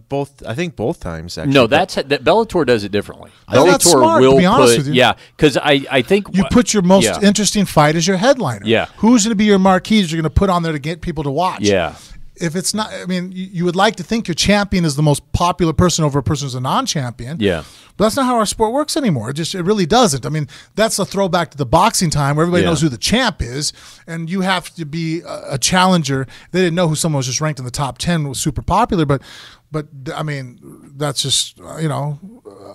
Both. I think both times. Actually, No, that Bellator does it differently. Oh, that's Bellator smart, will to be honest with you. Yeah, because I think you put your most yeah. interesting fight as your headliner. Yeah. Who's going to be your marquees you're going to put on there to get people to watch? Yeah. If it's not, I mean, you would like to think your champion is the most popular person over a person who's a non-champion. Yeah. But that's not how our sport works anymore. It really doesn't. I mean, that's a throwback to the boxing time where everybody Yeah. knows who the champ is, and you have to be a challenger. They didn't know who someone was just ranked in the top 10 was super popular, but I mean, that's just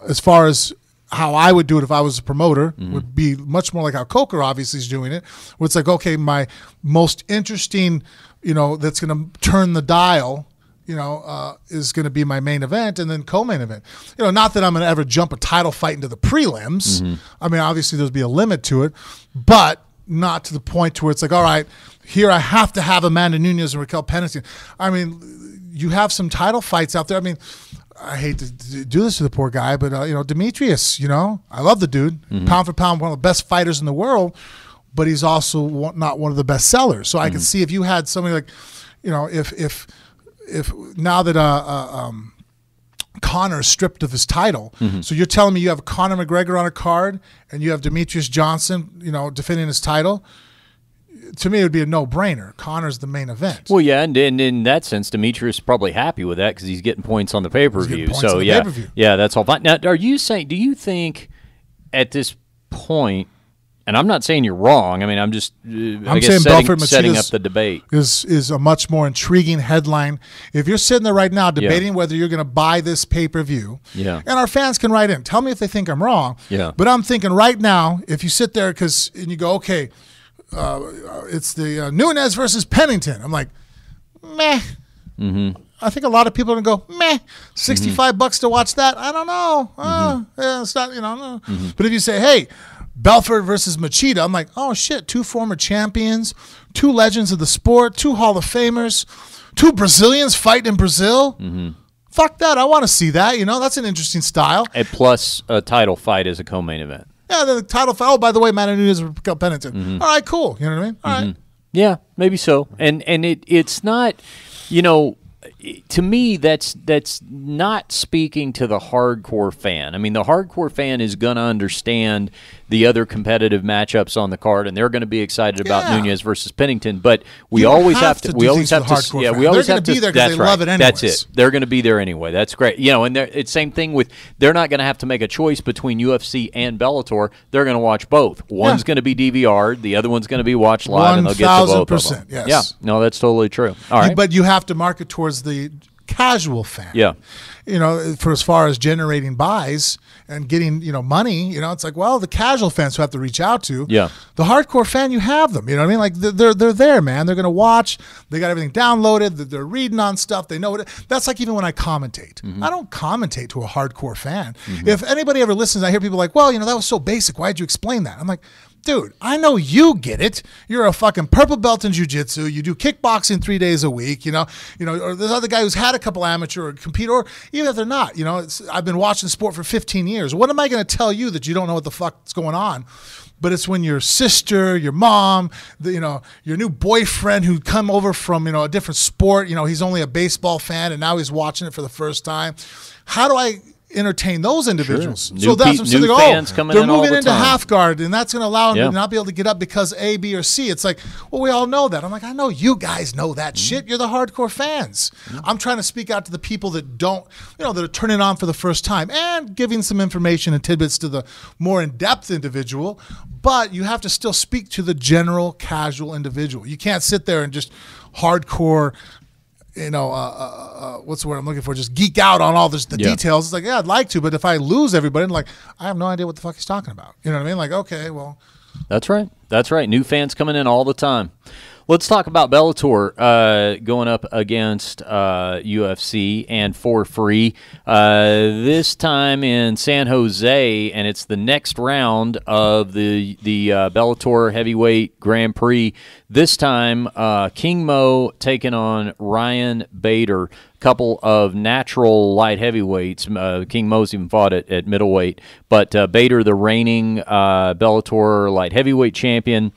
as far as how I would do it if I was a promoter would be much more like how Coker obviously is doing it, where it's like, okay, my most interesting, that's going to turn the dial, is going to be my main event and then co-main event. Not that I'm going to ever jump a title fight into the prelims. I mean, obviously there'll be a limit to it, but not to the point to where it's like, all right, here I have to have Amanda Nunes and Raquel Pennington. I mean, you have some title fights out there. I mean, I hate to do this to the poor guy, but Demetrius, I love the dude, pound for pound, one of the best fighters in the world, but he's also not one of the best sellers. So I can see if you had somebody like, if now that Conor is stripped of his title, so you're telling me you have Conor McGregor on a card and you have Demetrius Johnson, defending his title. To me, it would be a no-brainer. Conor's the main event. Well, yeah, and in that sense, Demetrius is probably happy with that because he's getting points on the pay-per-view. So, yeah, that's all fine. Now, do you think at this point, and I'm not saying you're wrong. I mean, I'm just setting up the debate. Is a much more intriguing headline. If you're sitting there right now debating whether you're going to buy this pay-per-view, and our fans can write in, tell me if they think I'm wrong. Yeah. But I'm thinking right now, if you sit there and you go, okay, it's the Nunes versus Pennington. I'm like, meh. I think a lot of people are going to go, meh, $65 to watch that? I don't know. Yeah, it's not, no. But if you say, hey, Belfort versus Machida, I'm like, oh, shit, 2 former champions, 2 legends of the sport, 2 Hall of Famers, 2 Brazilians fight in Brazil. Fuck that. I want to see that. That's an interesting style. And plus a title fight as a co-main event. Yeah, the title fight. Oh, by the way, Amanda Nunes versus Raquel Pennington. All right, cool. You know what I mean? All right. Yeah, maybe so. And it's not, to me, that's not speaking to the hardcore fan. I mean, the hardcore fan is going to understand the other competitive matchups on the card, and they're going to be excited about Nunes versus Pennington. But we always have to. We always have to. Yeah, we always have to. They're going to be there because they love it anyways. That's it. They're going to be there anyway. That's great. And it's same thing with. They're not going to have to make a choice between UFC and Bellator. They're going to watch both. One's going to be DVR'd. The other one's going to be watched live, and they'll get to both of them. Yes. Yeah. No, that's totally true. All right. But you have to market towards the casual fan. Yeah. For as far as generating buys and getting, money, it's like, well, the casual fans who have to reach out to. Yeah. The hardcore fan, you have them. You know what I mean? Like they're there, man. They're going to watch. They got everything downloaded. They're reading on stuff. They know what that's like. Even when I commentate, I don't commentate to a hardcore fan. If anybody ever listens, I hear people like, well, that was so basic. Why did you explain that? I'm like, dude, I know you get it. You're a fucking purple belt in jiu-jitsu. You do kickboxing 3 days a week, or this other guy who's had a couple amateur or compete, or even if they're not, I've been watching sport for 15 years. What am I going to tell you that you don't know what the fuck's going on? But it's when your sister, your mom, your new boyfriend who come over from, a different sport, he's only a baseball fan and now he's watching it for the first time. How do I entertain those individuals? Sure. So that's what they're moving into half guard, and that's going to allow them to not be able to get up because A, B, or C. It's like, well, we all know that. I'm like, I know you guys know that shit. You're the hardcore fans. I'm trying to speak out to the people that don't, that are turning on for the first time and giving some information and tidbits to the more in-depth individual, but you have to still speak to the general casual individual. You can't sit there and just hardcore what's the word I'm looking for? Just geek out on all the details. It's like, yeah, I'd like to, but if I lose everybody, I'm like, I have no idea what the fuck he's talking about. You know what I mean? Like, okay, well. That's right. That's right. New fans coming in all the time. Let's talk about Bellator going up against UFC and for free. This time in San Jose, and it's the next round of the Bellator Heavyweight Grand Prix. This time, King Mo taking on Ryan Bader, couple of natural light heavyweights. King Mo's even fought at middleweight, but Bader, the reigning Bellator light heavyweight champion,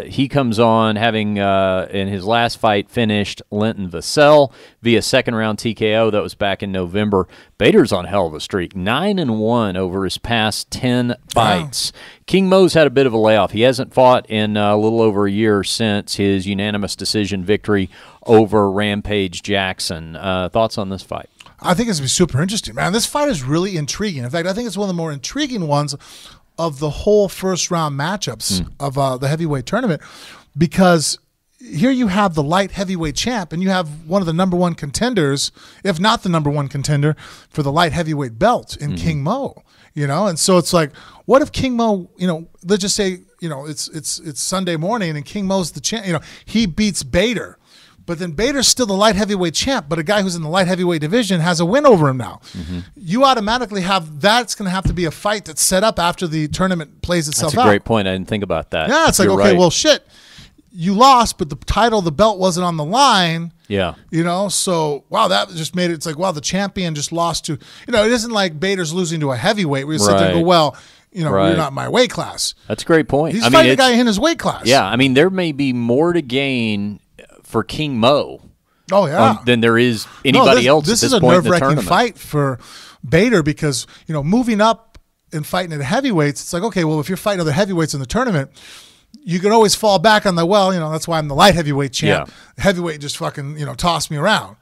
he comes on having in his last fight finished Linton Vassell via second round TKO. That was back in November. Bader's on a hell of a streak, 9-1 over his past 10 fights. Wow. King Mo's had a bit of a layoff. He hasn't fought in a little over a year since his unanimous decision victory over Rampage Jackson. Thoughts on this fight? I think it's going to be super interesting, man. This fight is really intriguing. In fact, I think it's one of the more intriguing ones of the whole first-round matchups of the heavyweight tournament, because here you have the light heavyweight champ, and you have one of the number one contenders, if not the number one contender, for the light heavyweight belt in King Mo. And so it's like, what if King Mo, let's just say, it's Sunday morning and King Mo's the champ. He beats Bader. But then Bader's still the light heavyweight champ, but a guy who's in the light heavyweight division has a win over him now. You automatically that's going to have to be a fight that's set up after the tournament plays itself out. That's a great point. I didn't think about that. Yeah, it's like, You're okay, right. well, shit, you lost, but the title, the belt wasn't on the line. Yeah. So, wow, that just made it's like, wow, the champion just lost to, it isn't like Bader's losing to a heavyweight where you sit there and go, well, you're not my weight class. That's a great point. He's fighting a guy in his weight class. Yeah, I mean, there may be more to gain for King Mo than there is anybody else at this point in the tournament. This is a nerve-wracking fight for Bader because, moving up and fighting at heavyweights, it's like, okay, well, if you're fighting other heavyweights in the tournament, you can always fall back on that's why I'm the light heavyweight champ. Yeah. Heavyweight just fucking, tossed me around.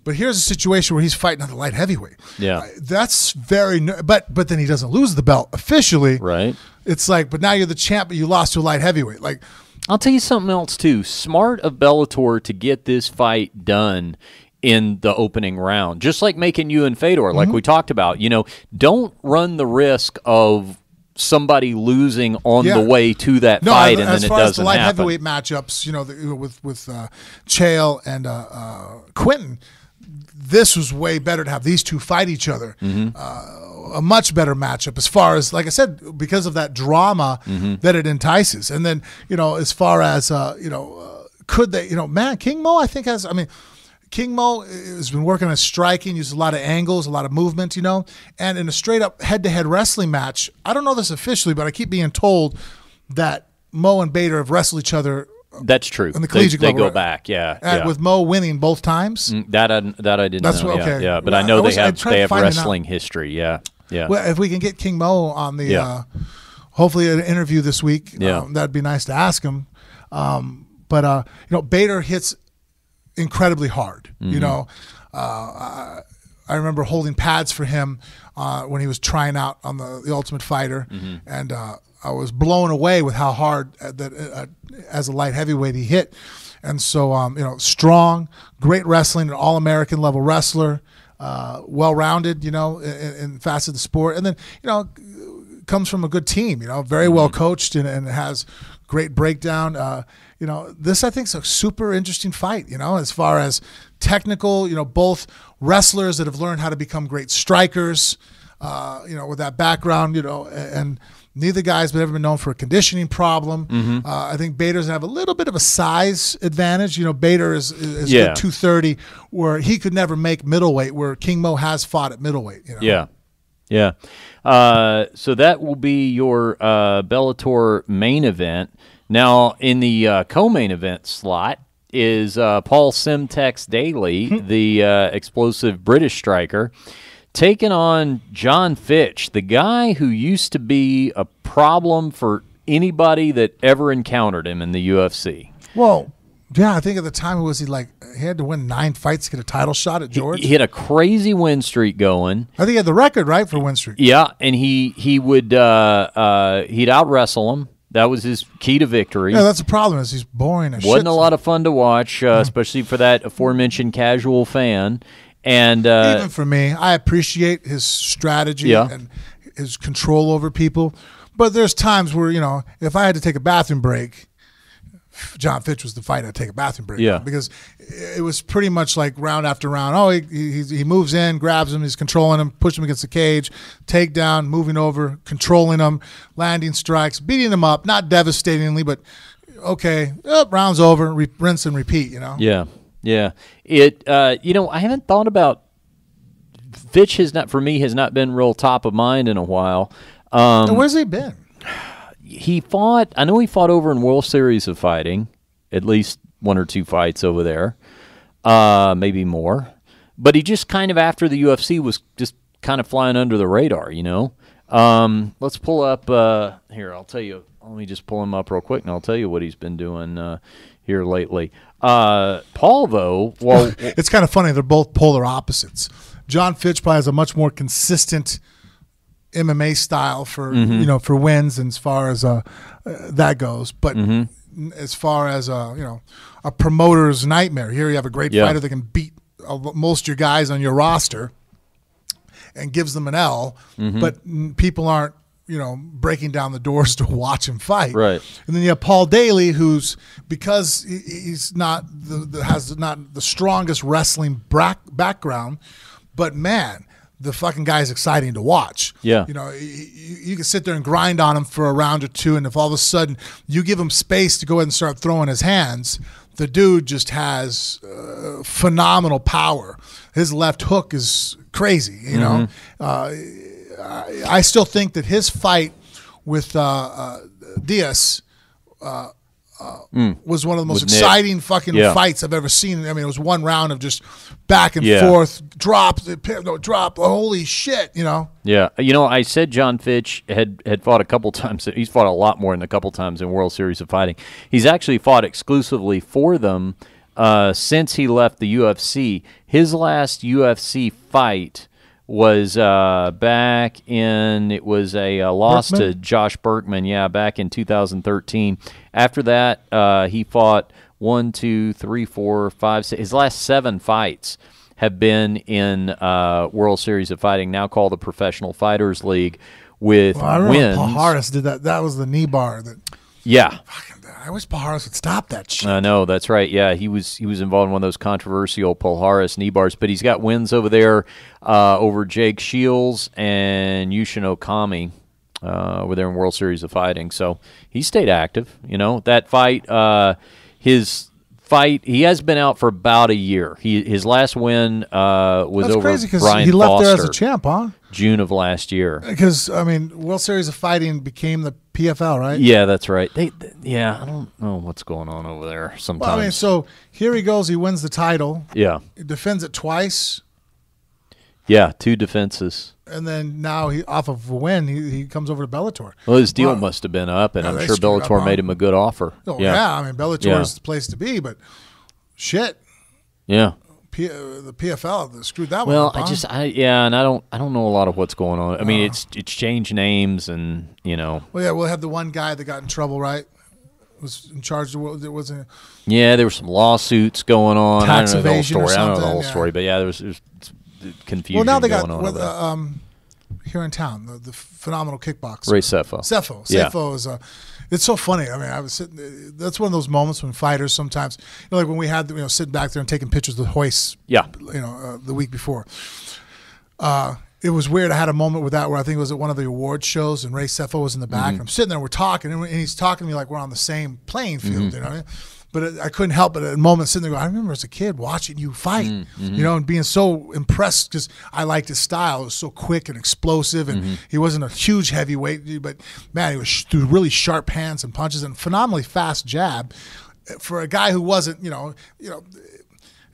But here's a situation where he's fighting on the light heavyweight. Yeah. That's very but then he doesn't lose the belt officially. Right. It's like, but now you're the champ, but you lost to a light heavyweight. Like, I'll tell you something else, too. Smart of Bellator to get this fight done in the opening round, just like making you and Fedor, like we talked about. Don't run the risk of somebody losing on the way to that fight, and then it doesn't happen. As far as the light heavyweight matchups, with Chael and Quinton, this was way better to have these two fight each other. A much better matchup as far as, like I said, because of that drama that it entices. And then, as far as, could they, man, King Mo, I think King Mo has been working on striking, uses a lot of angles, a lot of movement, and in a straight up head-to-head wrestling match, I don't know this officially, but I keep being told that Mo and Bader have wrestled each other. That's true. In the collegiate they level, go back, yeah. With Mo winning both times. That I didn't know. Okay. Yeah, but I know they have wrestling history. Yeah. Well, if we can get King Mo on the hopefully an interview this week, that'd be nice to ask him. But Bader hits incredibly hard. I remember holding pads for him when he was trying out on the Ultimate Fighter, and I was blown away with how hard that as a light heavyweight he hit. And so, strong, great wrestling, an all-American level wrestler, well-rounded, in facets of the sport. And then, comes from a good team, very well coached and has great breakdown. This I think is a super interesting fight, as far as technical, both wrestlers that have learned how to become great strikers, with that background, and neither guy's ever been known for a conditioning problem. I think Bader's have a little bit of a size advantage. Bader is good 230, where he could never make middleweight, where King Mo has fought at middleweight. Yeah. So that will be your Bellator main event. Now, in the co-main event slot is Paul Simtex Daly, the explosive British striker, taking on John Fitch, the guy who used to be a problem for anybody that ever encountered him in the UFC. Well, yeah, I think at the time he had to win 9 fights to get a title shot at George. He had a crazy win streak going. I think he had the record, right, for win streak. Yeah, and he would he'd out wrestle him. That was his key to victory. Yeah, that's the problem, is he's boring as shit. Wasn't a lot of fun to watch, especially for that aforementioned casual fan. And even for me, I appreciate his strategy and his control over people. But there's times where, if I had to take a bathroom break, John Fitch was the fight I'd take a bathroom break. Yeah. Because it was pretty much like round after round. Oh, he moves in, grabs him, he's controlling him, pushing him against the cage, takedown, moving over, controlling him, landing strikes, beating him up, not devastatingly, but okay, round's over, rinse and repeat. Yeah. It I haven't thought about. Fitch has not been real top of mind in a while. Where's he been? I know he fought over in World Series of Fighting, at least 1 or 2 fights over there, maybe more. But he just kind of, after the UFC, was just kind of flying under the radar, Let's pull up, here, I'll tell you, let me just pull him up real quick, and I'll tell you what he's been doing here lately. Paul, though, well... It's kind of funny, they're both polar opposites. John Fitch probably has a much more consistent MMA style for for wins, and as far as that goes. But as far as a promoter's nightmare, here you have a great fighter that can beat most of your guys on your roster and gives them an L, but people aren't breaking down the doors to watch him fight. Right. And then you have Paul Daly, who's, because he's not has not the strongest wrestling background, but man, the fucking guy is exciting to watch. Yeah. You can sit there and grind on him for a round or two, and if all of a sudden you give him space to go ahead and start throwing his hands, the dude just has phenomenal power. His left hook is crazy, I still think that his fight with Diaz was one of the most exciting fucking fights I've ever seen. I mean, it was one round of just back and forth, drop, holy shit, Yeah, I said John Fitch had fought a couple times. He's fought a lot more than a couple times in World Series of Fighting. He's actually fought exclusively for them since he left the UFC. His last UFC fight was back in, it was a loss to Josh Berkman, back in 2013. After that, he fought 1, 2, 3, 4, 5, 6. His last 7 fights have been in World Series of Fighting, now called the Professional Fighters League, with wins. Paul Harris did that. That was the knee bar. I wish Paul Harris would stop that shit. I know, that's right. Yeah, he was involved in one of those controversial Paul Harris knee bars, but he's got wins over there over Jake Shields and Yushin Okami over there in World Series of Fighting. So he stayed active. That fight, he has been out for about a year. His last win was That's over crazy because Brian he left Foster, there as a champ, huh? June of last year. Because, World Series of Fighting became the PFL, right? Yeah, that's right. I don't know what's going on over there sometimes. Well, so here he goes. He wins the title. Yeah. He defends it twice. Yeah, 2 defenses. And then now off of a win, he comes over to Bellator. Well, his deal must have been up, and I'm sure Bellator made him a good offer. Oh, yeah. Bellator is the place to be, but shit. Yeah. The PFL screwed that one up. Well, and I don't know a lot of what's going on. I mean, it's changed names, and Well, yeah, we'll have the one guy that got in trouble, right? Was in charge of there wasn't. Yeah, there were some lawsuits going on. Tax I don't know the whole evasion or story. I don't know the something, whole story, but there was confusion. Well, now they going got on here in town the phenomenal kickboxer Ray Sefo. Sefo is it's so funny. I mean, I was sitting. That's one of those moments when fighters sometimes, like when we had sitting back there and taking pictures with Hoist. Yeah. The week before. It was weird. I had a moment with that where I think it was at one of the award shows, and Ray Sefo was in the back. And I'm sitting there, and we're talking, and he's talking to me like we're on the same playing field. But I couldn't help but at a moment sitting there going, I remember as a kid watching you fight, and being so impressed because I liked his style. It was so quick and explosive, and he wasn't a huge heavyweight, but man, he was threw really sharp hands and punches and phenomenally fast jab for a guy who wasn't,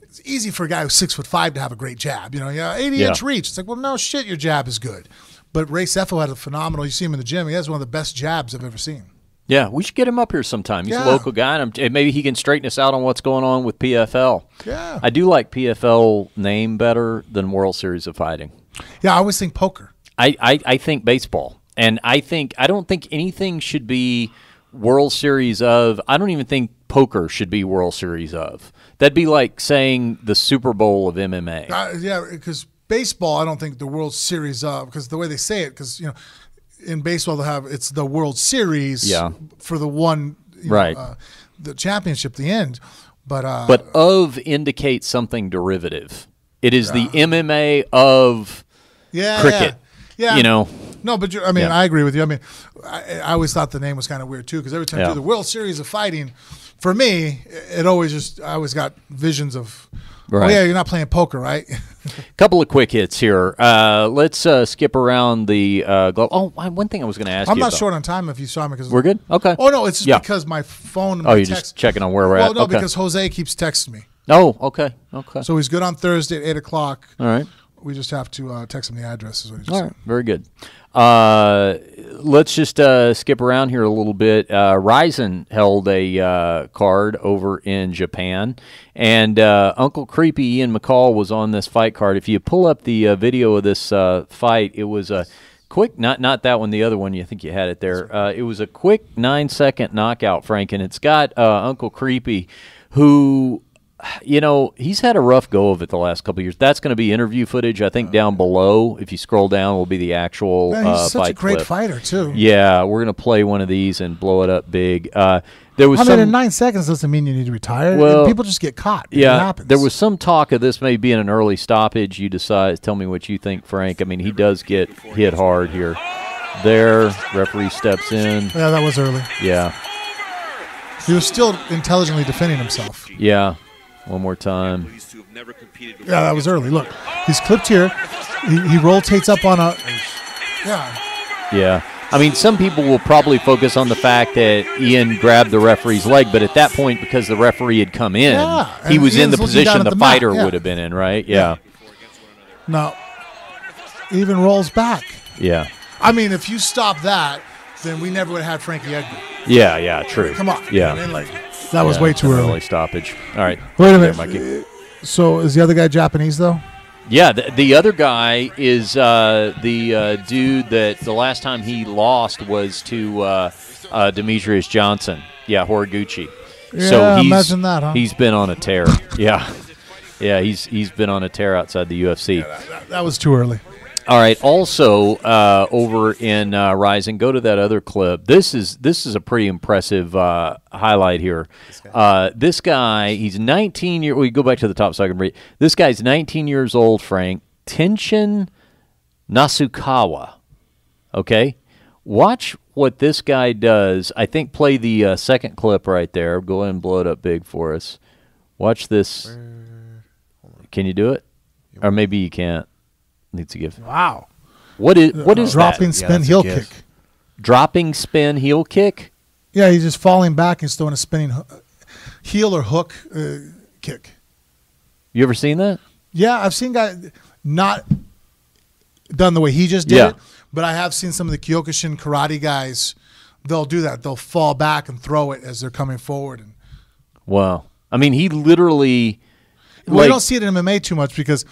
it's easy for a guy who's 6'5" to have a great jab. 80-inch reach. It's like, well, no shit, your jab is good. But Ray Sefo had a phenomenal. You see him in the gym. He has one of the best jabs I've ever seen. Yeah, we should get him up here sometime. He's a local guy, and maybe he can straighten us out on what's going on with PFL. Yeah, I do like PFL name better than World Series of Fighting. Yeah, I always think poker. I think baseball, and I don't think anything should be World Series of. I don't even think poker should be World Series of. That'd be like saying the Super Bowl of MMA. Yeah, because baseball, I don't think the World Series of, because the way they say it, because in baseball they'll have it's the World Series for the one the championship, the end. But of indicates something derivative. It is the MMA of cricket. Yeah. No, but I mean, I agree with you. I mean, I always thought the name was kind of weird too, because every time you do the World Series of Fighting, for me, I always got visions of, oh yeah, you're not playing poker, right? Couple of quick hits here. Let's skip around the glove. Oh, one thing I was going to ask you. I'm not short on time if you saw me. Cause we're good? Okay. Oh, no, it's just because my phone and my you're just checking on where we're at? Well, no, because Jose keeps texting me. Oh, okay. Okay. So he's good on Thursday at 8 o'clock. All right. We just have to text him the address. Is what he just All said. right. Very good. Let's just skip around here a little bit. Ryzen held a card over in Japan, and Uncle Creepy Ian McCall was on this fight card. If you pull up the video of this fight, it was a quick, not that one, the other one. You think you had it there. It was a quick 9-second knockout, Frank, and it's got Uncle Creepy, who, you know, he's had a rough go of it the last couple of years. That's going to be interview footage, I think, down below. If you scroll down, will be the actual fight. He's such a great clip. fighter, too. Yeah, we're going to play one of these and blow it up big. There was in 9 seconds doesn't mean you need to retire. Well, people just get caught. Yeah, it happens. there was some talk of this may be in an early stoppage. You decide. Tell me what you think, Frank. I mean, he does get hit hard here. There, referee steps in. Yeah, that was early. Yeah. He was still intelligently defending himself. Yeah. One more time. Yeah, that was early. Look, he's clipped here. He rotates up on a. Yeah. Yeah. I mean, some people will probably focus on the fact that Ian grabbed the referee's leg, but at that point, because the referee had come in, he was in the position the fighter would have been in, right? Yeah. No. He even rolls back. Yeah. I mean, if you stop that, then we never would have had Frankie Edgar. Yeah, true. Come on. Yeah. I mean, that was way too early. Stoppage. All right. Wait a minute. So is the other guy Japanese, though? Yeah, the other guy is the dude that the last time he lost was to Demetrius Johnson. Yeah, Horiguchi. Yeah, so imagine that, huh? He's been on a tear. Yeah, he's been on a tear outside the UFC. Yeah, that was too early. All right. Also, over in Rising, go to that other clip. This is a pretty impressive highlight here. This guy, he's 19 years. We go back to the top so I can read. This guy's 19 years old. Frank Tenshin Nasukawa. Okay, watch what this guy does. I think play the second clip right there. Go ahead and blow it up big for us. Watch this. Can you do it? Or maybe you can't. Needs to give. Wow. What is dropping that? spin heel kick? Dropping spin heel kick? Yeah, he's just falling back and throwing a spinning heel or hook kick. You ever seen that? Yeah, I've seen guys not done the way he just did it, but I have seen some of the Kyokushin karate guys. They'll do that. They'll fall back and throw it as they're coming forward. And wow. I mean, he literally. Well, you don't see it in MMA too much because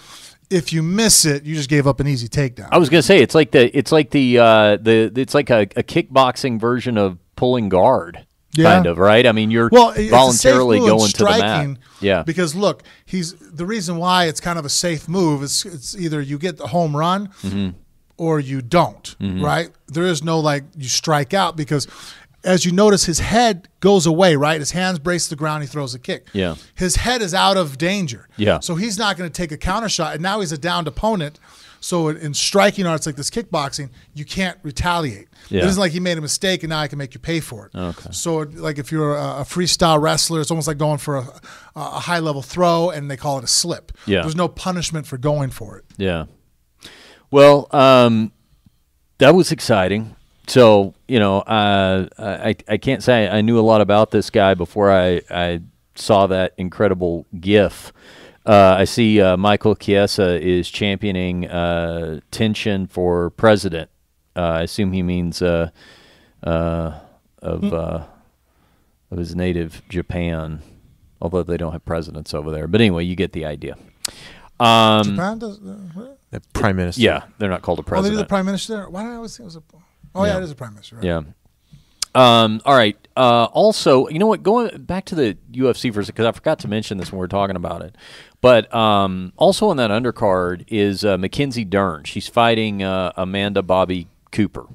if you miss it, you just gave up an easy takedown. I was going to say it's like a kickboxing version of pulling guard, kind of, right? I mean, you're voluntarily going to the mat. Yeah. Because look, the reason why it's kind of a safe move is it's either you get the home run or you don't, right? There is no you strike out because as you notice, his head goes away, right? His hands brace the ground, he throws a kick. Yeah. His head is out of danger. Yeah. So he's not going to take a counter shot, and now he's a downed opponent. So in striking arts like this kickboxing, you can't retaliate. Yeah. It isn't like he made a mistake and now I can make you pay for it. Okay. So like if you're a freestyle wrestler, it's almost like going for a high-level throw, and they call it a slip. Yeah. There's no punishment for going for it. Yeah. Well, that was exciting. So, you know, I can't say I knew a lot about this guy before I saw that incredible GIF. I see Michael Chiesa is championing Tenshin for president. I assume he means of his native Japan, although they don't have presidents over there. But anyway, you get the idea. Japan does the prime minister. Yeah, they're not called a president. Oh, they do the prime minister there? Why did I always think it was a... Oh, yeah, it is a prime minister. Right? Yeah. All right. Also, you know what? Going back to the UFC for a second, because I forgot to mention this when we were talking about it. But also on that undercard is Mackenzie Dern. She's fighting Amanda Bobby Cooper.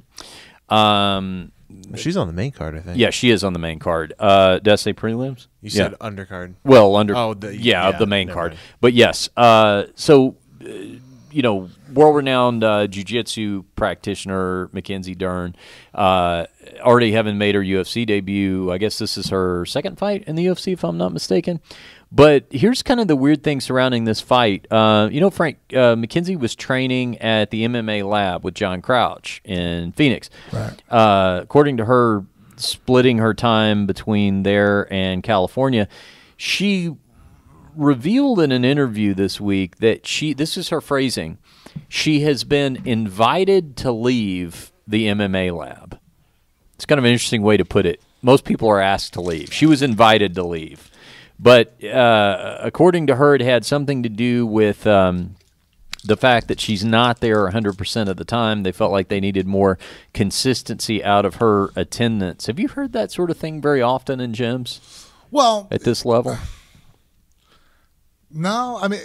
She's on the main card, I think. Yeah, she is on the main card. Did I say prelims? You said undercard. Well, of the main card. Mind. But yes. So world-renowned jiu-jitsu practitioner Mackenzie Dern, already having made her UFC debut. I guess this is her second fight in the UFC, if I'm not mistaken. But here's kind of the weird thing surrounding this fight. Frank, Mackenzie was training at the MMA lab with John Crouch in Phoenix. Right. According to her, splitting her time between there and California, she revealed in an interview this week that this is her phrasing, she has been invited to leave the MMA lab. It's kind of an interesting way to put it. Most people are asked to leave. She was invited to leave. But according to her, it had something to do with the fact that she's not there 100% of the time. They felt like they needed more consistency out of her attendance. Have you heard that sort of thing very often in gyms? Well, at this level? No, I mean,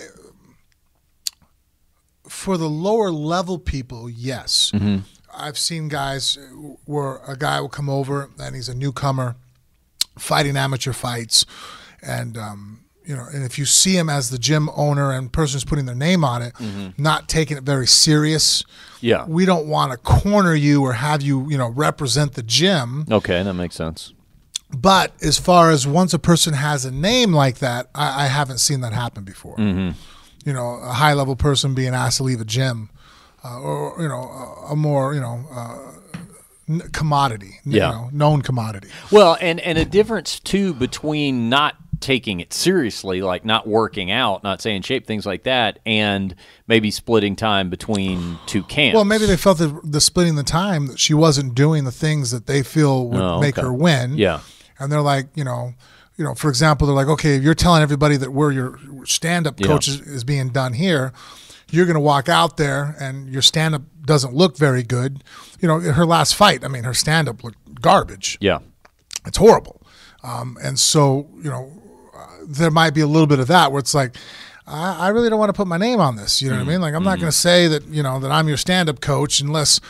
for the lower level people, yes. Mm-hmm. I've seen guys where a guy will come over and he's a newcomer fighting amateur fights. And, and if you see him as the gym owner and person's putting their name on it, not taking it very serious, we don't want to corner you or have you, represent the gym. Okay, that makes sense. But as far as once a person has a name like that, I haven't seen that happen before. Mm-hmm. A high-level person being asked to leave a gym or, a more, commodity, known commodity. Well, and a difference, too, between not taking it seriously, like not working out, not staying in shape, things like that, and maybe splitting time between two camps. Well, maybe they felt that the splitting the time, that she wasn't doing the things that they feel would make her win. Yeah. And they're like, for example, they're like, okay, if you're telling everybody that where your stand-up coach is being done here, you're going to walk out there and your stand-up doesn't look very good. Her last fight, I mean, her stand-up looked garbage. Yeah. It's horrible. And so, there might be a little bit of that where it's like, I really don't want to put my name on this. You know what I mean? Like, I'm not going to say that, that I'm your stand-up coach unless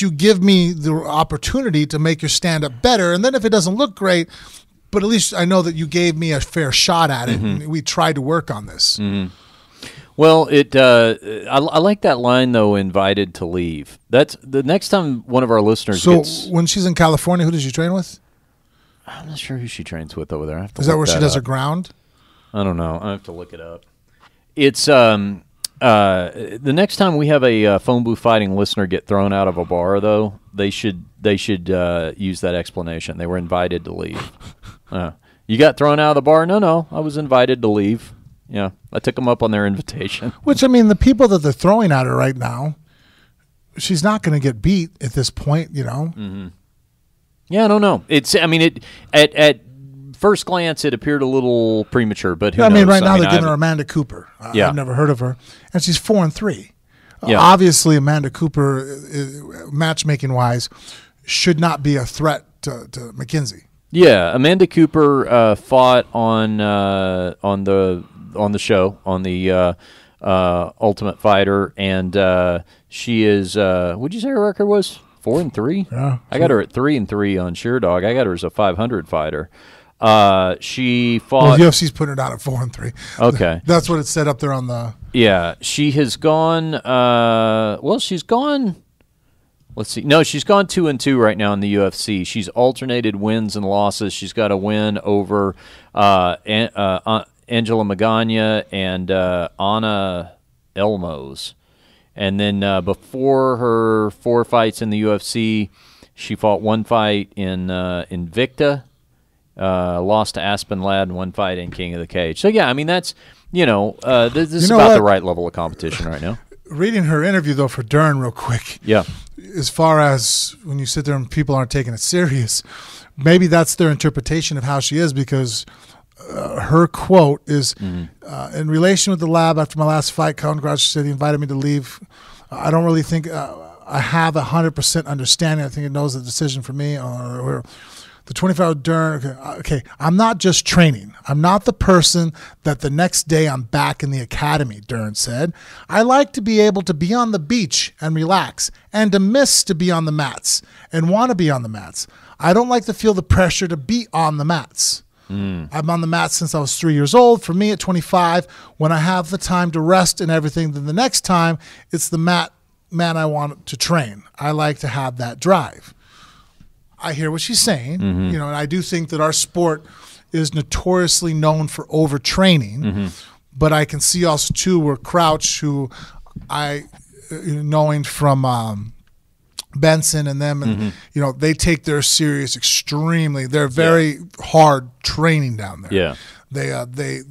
you give me the opportunity to make your stand-up better. And then if it doesn't look great, but at least I know that you gave me a fair shot at it and we tried to work on this. Mm-hmm. Well, I like that line, though, invited to leave. That's the next time one of our listeners gets... So when she's in California, who does she train with? I'm not sure who she trains with over there. Is that where she does her ground? I don't know. I have to look it up. It's the next time we have a phone booth fighting listener get thrown out of a bar, though, they should use that explanation. They were invited to leave. You got thrown out of the bar? No, I was invited to leave. Yeah, I took them up on their invitation. Which, I mean, the people that they're throwing at her right now, she's not going to get beat at this point, Mm-hmm. Yeah, I don't know. At first glance, it appeared a little premature, but who knows? Right now they're giving her Amanda Cooper. I've never heard of her, and she's 4-3. Obviously, Amanda Cooper, matchmaking-wise, should not be a threat to Mackenzie. Yeah, Amanda Cooper fought on the show on the Ultimate Fighter, and she is. What'd you say her record was? 4-3. Yeah, I got her at 3-3 on Sheerdog. I got her as a 500 fighter. She fought. Well, UFC's putting her down at 4-3. Okay, that's what it said up there on the. Yeah, she has gone. She's gone. Let's see. No, she's gone 2-2 right now in the UFC. She's alternated wins and losses. She's got a win over Angela Magana and Anna Elmos. And then before her 4 fights in the UFC, she fought 1 fight in Invicta, lost to Aspen Ladd, and 1 fight in King of the Cage. So, yeah, I mean, that's, this is about the right level of competition right now. Reading her interview, though, for Dern real quick. Yeah. As far as when you sit there and people aren't taking it serious, maybe that's their interpretation of how she is, because her quote is, in relation with the lab after my last fight, Crouch said he invited me to leave. I don't really think I have 100% understanding. I think it knows the decision for me. The 24-hour Dern, okay, I'm not just training. I'm not the person that the next day I'm back in the academy, Dern said. I like to be able to be on the beach and relax, and to miss to be on the mats and want to be on the mats. I don't like to feel the pressure to be on the mats. I'm on the mat since I was 3 years old. For me, at 25, when I have the time to rest and everything, then the next time it's the man I want to train. I like to have that drive. I hear what she's saying, and I do think that our sport is notoriously known for overtraining, but I can see also too where Crouch, who I knowing from Benson and them, and they take their serious extremely. They're very hard training down there. Yeah. They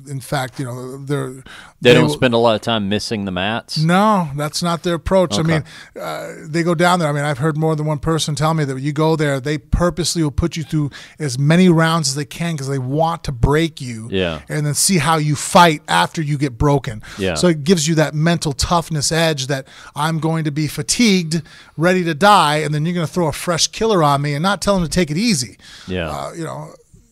in fact, they don't spend a lot of time missing the mats. No, that's not their approach. Okay. I mean, they go down there. I mean, I've heard more than one person tell me that when you go there, they purposely will put you through as many rounds as they can because they want to break you, and then see how you fight after you get broken. Yeah. So it gives you that mental toughness edge that I'm going to be fatigued, ready to die, and then you're going to throw a fresh killer on me and not tell them to take it easy. Yeah.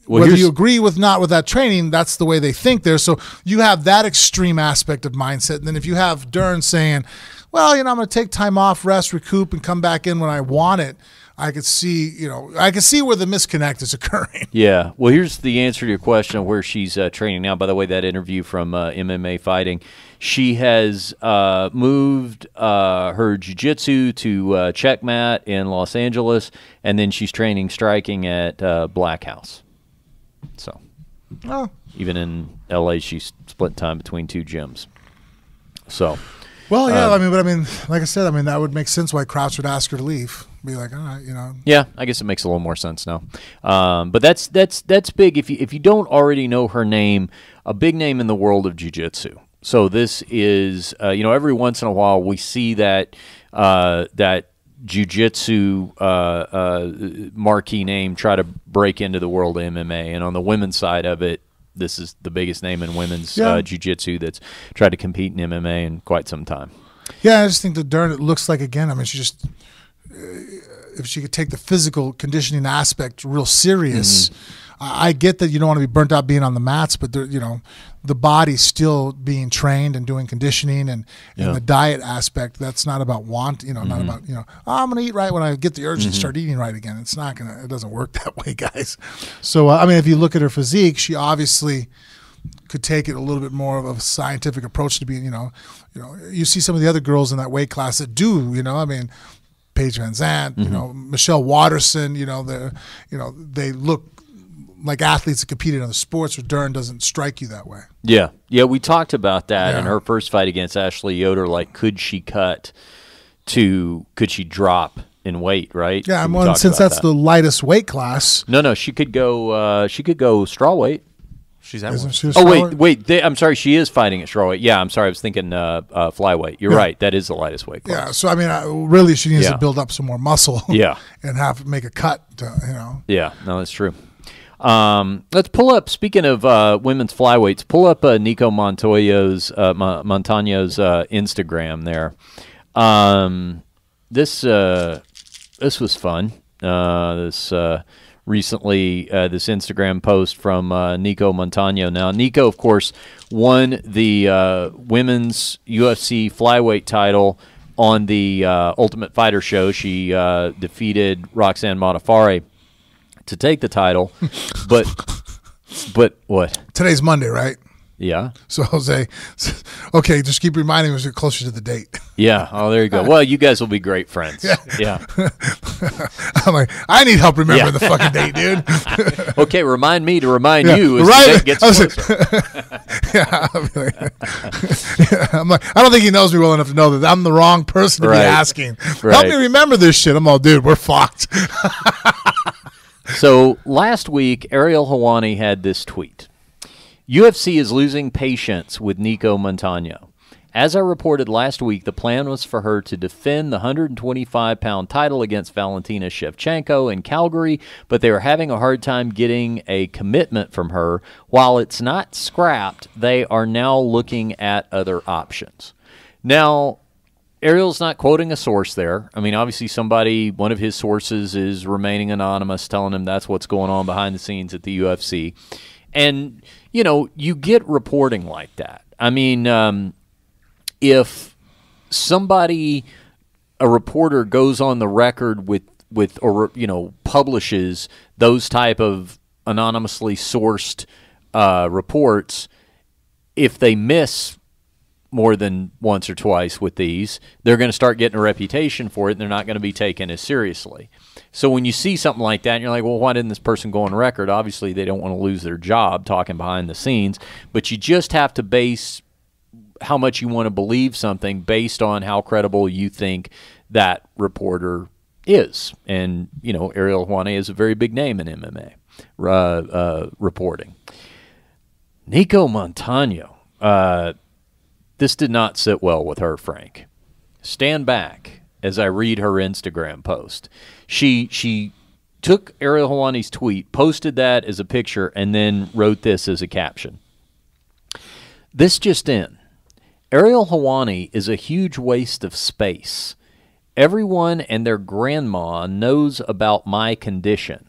Well, whether you agree with that training, that's the way they think there. So you have that extreme aspect of mindset. And then if you have Dern saying, well, I'm going to take time off, rest, recoup, and come back in when I want it, I could see, where the misconnect is occurring. Yeah. Well, here's the answer to your question of where she's training now. By the way, that interview from MMA Fighting, she has moved her jiu-jitsu to Checkmat in Los Angeles, and then she's training striking at Black House. So, even in LA, she's split time between 2 gyms. So, well, yeah, like I said, that would make sense why Crouch would ask her to leave. Be like, all right, Yeah, I guess it makes a little more sense now. But that's big. If you don't already know her name, a big name in the world of jiu-jitsu. So this is, every once in a while we see that jiu-jitsu marquee name try to break into the world of MMA, and on the women's side of it, this is the biggest name in women's jiu-jitsu that's tried to compete in MMA in quite some time. Yeah, I just think that Dern, it looks like, again, she just if she could take the physical conditioning aspect real serious. I get that you don't want to be burnt out being on the mats, but the body's still being trained and doing conditioning and the diet aspect. That's not about not about I'm going to eat right when I get the urge to start eating right again. It doesn't work that way, guys. So if you look at her physique, she obviously could take it a little bit more of a scientific approach to being. You see some of the other girls in that weight class that do. Paige Van Zandt, Michelle Watterson. They look like athletes that competed in other sports, where Dern doesn't strike you that way. Yeah, we talked about that in her first fight against Ashley Yoder. Like, could she drop in weight, right? Yeah, since that's the lightest weight class. No, she could go straw weight. She's at one. Oh, wait. I'm sorry. She is fighting at strawweight. Yeah, I'm sorry. I was thinking flyweight. You're right. That is the lightest weight class. Yeah, so, really she needs to build up some more muscle. Yeah. And make a cut, Yeah, no, that's true. Let's pull up, speaking of women's flyweights, pull up Nico Montano's Instagram there. This was fun. Recently, this Instagram post from Nico Montano. Now, Nico, of course, won the women's UFC flyweight title on the Ultimate Fighter show. She defeated Roxanne Modafferi to take the title, but what? Today's Monday, right? Yeah. So Jose, okay, just keep reminding me as we get closer to the date. Yeah. Oh, there you go. Well, you guys will be great friends. Yeah. I'm like, I need help remembering the fucking date, dude. Okay, remind me to remind you as right. the date gets closer. I'm like, I don't think he knows me well enough to know that I'm the wrong person to be asking. Help me remember this shit. I'm all, dude, we're fucked. So last week, Ariel Helwani had this tweet. UFC is losing patience with Nico Montano. As I reported last week, the plan was for her to defend the 125-pound title against Valentina Shevchenko in Calgary, but they were having a hard time getting a commitment from her. While it's not scrapped, they are now looking at other options. Now, Ariel's not quoting a source there. I mean, obviously one of his sources is remaining anonymous, telling him that's what's going on behind the scenes at the UFC. And, you get reporting like that. I mean, if a reporter goes on the record with or publishes those type of anonymously sourced reports, if they miss more than once or twice with these, they're going to start getting a reputation for it, and they're not going to be taken as seriously. So when you see something like that, and you're like, well, why didn't this person go on record? Obviously, they don't want to lose their job talking behind the scenes, but you just have to base how much you want to believe something based on how credible you think that reporter is. And, you know, Ariel Helwani is a very big name in MMA reporting. Nico Montano. This did not sit well with her, Frank. Stand back as I read her Instagram post. She took Ariel Helwani's tweet, posted that as a picture, and then wrote this as a caption. This just in. Ariel Helwani is a huge waste of space. Everyone and their grandma knows about my condition.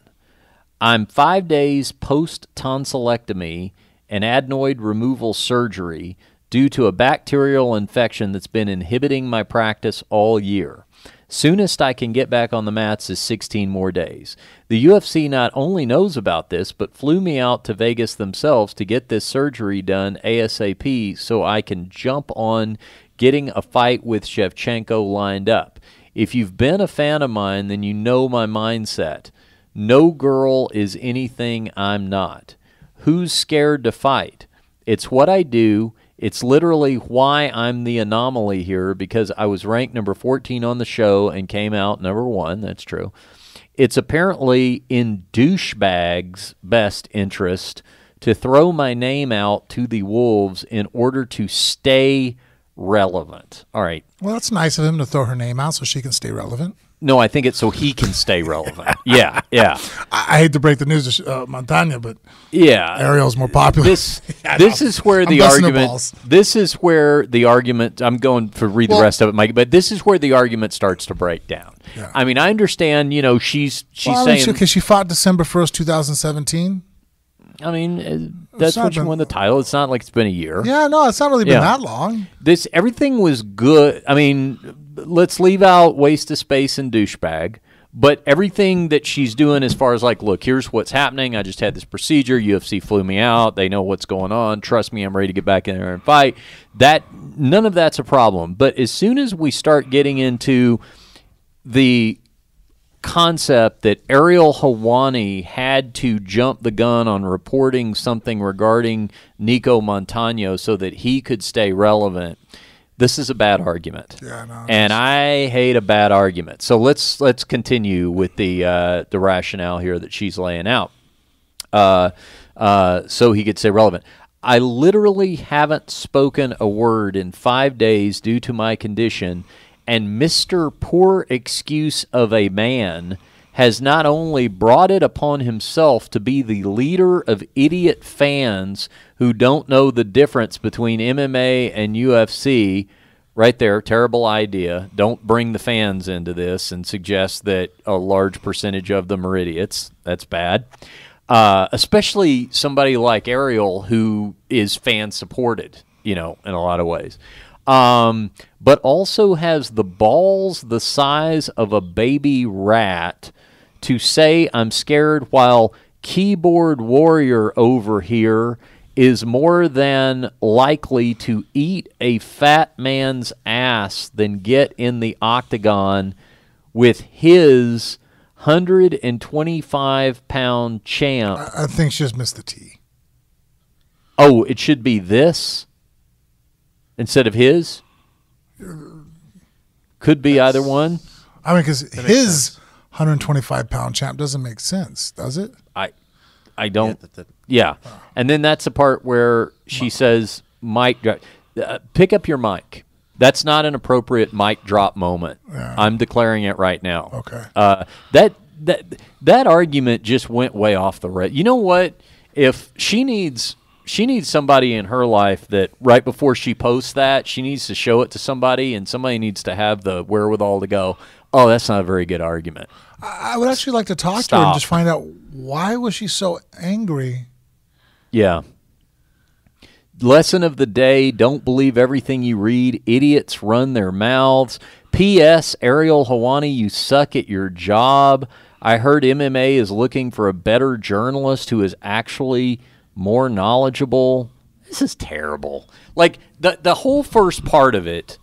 I'm 5 days post-tonsillectomy and adenoid removal surgery due to a bacterial infection that's been inhibiting my practice all year. Soonest I can get back on the mats is 16 more days. The UFC not only knows about this, but flew me out to Vegas themselves to get this surgery done ASAP so I can jump on getting a fight with Shevchenko lined up. If you've been a fan of mine, then you know my mindset. No girl is anything I'm not. Who's scared to fight? It's what I do. It's literally why I'm the anomaly here, because I was ranked number 14 on the show and came out number 1. That's true. It's apparently in douchebags' best interest to throw my name out to the wolves in order to stay relevant. All right. Well, it's nice of him to throw her name out so she can stay relevant. No, I think it's so he can stay relevant. Yeah. I hate to break the news to Montana, but yeah, Ariel's more popular. This is where the argument. This is where the argument. I'm going to read the rest of it, Mike. But this is where the argument starts to break down. Yeah. I mean, I understand. You know, she's saying because she fought December 1st, 2017. I mean, that's when she won the title. It's not like it's been a year. Yeah, no, it's not really been that long. Everything was good. I mean, let's leave out waste of space and douchebag. But everything that she's doing as far as like, look, here's what's happening. I just had this procedure. UFC flew me out. They know what's going on. Trust me, I'm ready to get back in there and fight. None of that's a problem. But as soon as we start getting into the concept that Ariel Helwani had to jump the gun on reporting something regarding Nico Montano so that he could stay relevant, this is a bad argument. Yeah, no, and I hate a bad argument. So let's continue with the rationale here that she's laying out. So he could stay relevant. I literally haven't spoken a word in 5 days due to my condition, and Mr. Poor Excuse of a Man has not only brought it upon himself to be the leader of idiot fans who don't know the difference between MMA and UFC. Right there, terrible idea. Don't bring the fans into this and suggest that a large percentage of them are idiots. That's bad. Especially somebody like Ariel who is fan-supported, you know, in a lot of ways. But also has the balls the size of a baby rat to say I'm scared while keyboard warrior over here is more than likely to eat a fat man's ass than get in the octagon with his 125-pound champ. I think she just missed the T. Oh, it should be this instead of his? Could be either one. I mean, because his 125-pound champ doesn't make sense, does it? I don't. Yeah. And then that's the part where she says, mic drop. Pick up your mic. That's not an appropriate mic drop moment. Yeah. I'm declaring it right now. Okay. That argument just went way off the rail. You know what? If she needs somebody in her life that right before she posts that, she needs to show it to somebody, and somebody needs to have the wherewithal to go, oh, that's not a very good argument. I would actually like to talk to her and just find out why was she so angry. Yeah. Lesson of the day, don't believe everything you read. Idiots run their mouths. P.S. Ariel Helwani, you suck at your job. I heard MMA is looking for a better journalist who is actually more knowledgeable. This is terrible. Like the whole first part of it,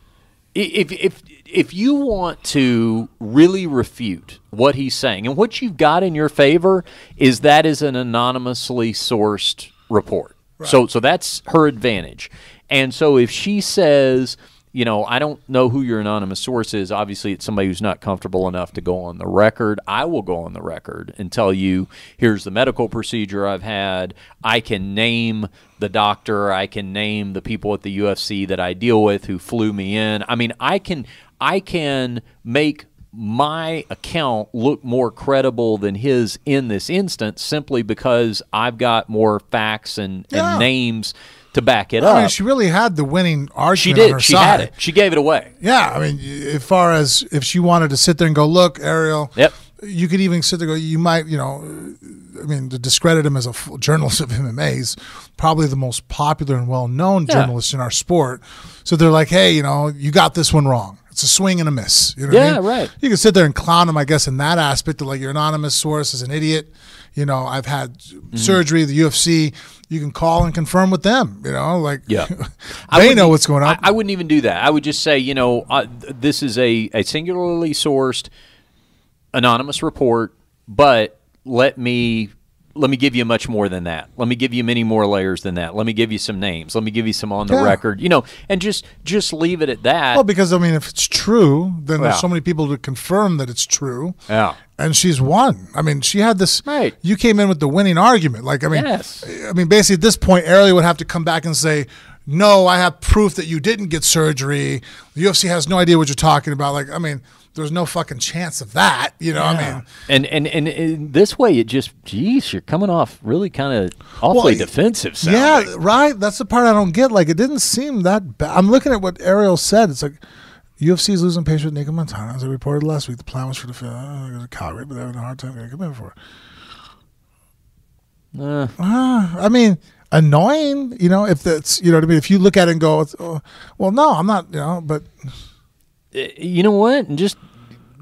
if you want to really refute what he's saying, and what you've got in your favor is that is an anonymously sourced report. Right. So that's her advantage. And so if she says, you know, I don't know who your anonymous source is. Obviously, it's somebody who's not comfortable enough to go on the record. I will go on the record and tell you, here's the medical procedure I've had. I can name the doctor. I can name the people at the UFC that I deal with who flew me in. I mean, I can make my account look more credible than his in this instance simply because I've got more facts and names to back it up. I mean, she really had the winning argument. She did. On her She side. had it. She gave it away. Yeah, I mean, as far as if she wanted to sit there and go, look, Ariel, Yep. You could even sit there and go, you might, you know, I mean, to discredit him as a journalist of MMA, he's probably the most popular and well-known journalist in our sport. So they're like, hey, you know, you got this one wrong. It's a swing and a miss. You know what I mean? Right. You can sit there and clown him, I guess, in that aspect of like your anonymous source is an idiot. You know, I've had surgery, the UFC. You can call and confirm with them. You know, like they know what's going on. I wouldn't even do that. I would just say, you know, this is a singularly sourced anonymous report, but let me give you much more than that. Let me give you many more layers than that. Let me give you some names. Let me give you some on the record, you know, and just leave it at that. Well, because, I mean, if it's true, then there's so many people to confirm that it's true. Yeah. And she's won. I mean, she had this. Right. You came in with the winning argument. Like, I mean, I mean, basically at this point, Ariel would have to come back and say, no, I have proof that you didn't get surgery. The UFC has no idea what you're talking about. Like, I mean, there's no fucking chance of that, you know. I mean, and in this way, it just, geez, you're coming off really kind of awfully defensive sounding. Yeah, right. That's the part I don't get. Like, it didn't seem that bad. I'm looking at what Ariel said. It's like UFC is losing pace with Nico Montana, as I reported last week. The plan was for the Calgary, but they're having a hard time getting in for it. I mean, annoying. You know, if that's, you know what I mean. If you look at it and go, well, no, I'm not. You know, but you know what? And just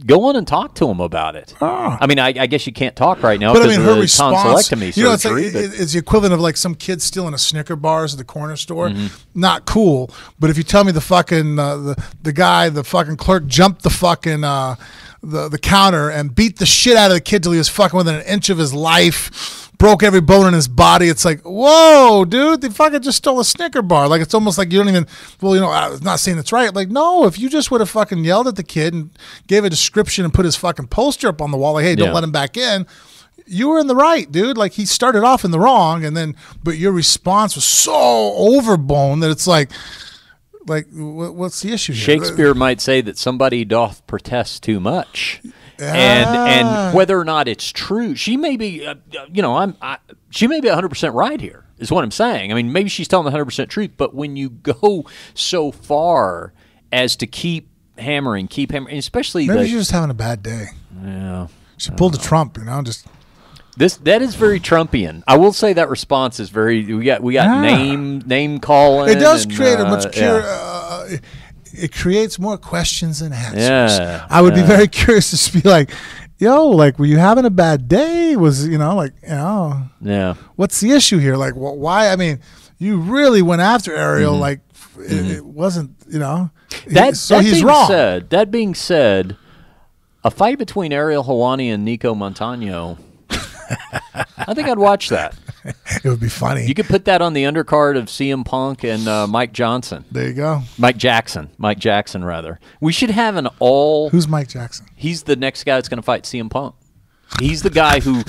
go on and talk to him about it. I mean, I guess you can't talk right now. But I mean, her response, tonsillectomy you know, it's surgery, like it's the equivalent of like some kid stealing a Snicker bars at the corner store. Not cool. But if you tell me the fucking the guy, the fucking clerk, jumped the fucking the counter and beat the shit out of the kid till he was fucking within an inch of his life. Broke every bone in his body. It's like, whoa, dude, they fucking just stole a Snicker bar. Like, it's almost like you don't even, well, you know, I'm not saying it's right. Like, no, if you just would have fucking yelled at the kid and gave a description and put his fucking poster up on the wall, like, hey, don't let him back in, you were in the right, dude. Like, he started off in the wrong, and then, but your response was so overblown that it's like, what's the issue here? Shakespeare might say that somebody doth protest too much. And whether or not it's true, she may be, you know, she may be 100% right here, is what I'm saying. I mean, maybe she's telling the 100% truth, but when you go so far as to keep hammering, especially maybe she's just having a bad day. Yeah, she pulled a Trump, you know, just. That is very Trumpian. I will say that response is very. We got name calling. It does create a much it creates more questions than answers. Yeah, I would be very curious to just be like, yo, like, were you having a bad day? Was, you know, like, you know, what's the issue here? Like, why? I mean, you really went after Ariel. Like, it wasn't, you know, he's wrong. That being said, a fight between Ariel Helwani and Nico Montano, I think I'd watch that. It would be funny. You could put that on the undercard of CM Punk and Mike Johnson. There you go. Mike Jackson, rather. We should have an all... Who's Mike Jackson? He's the next guy that's going to fight CM Punk. He's the guy who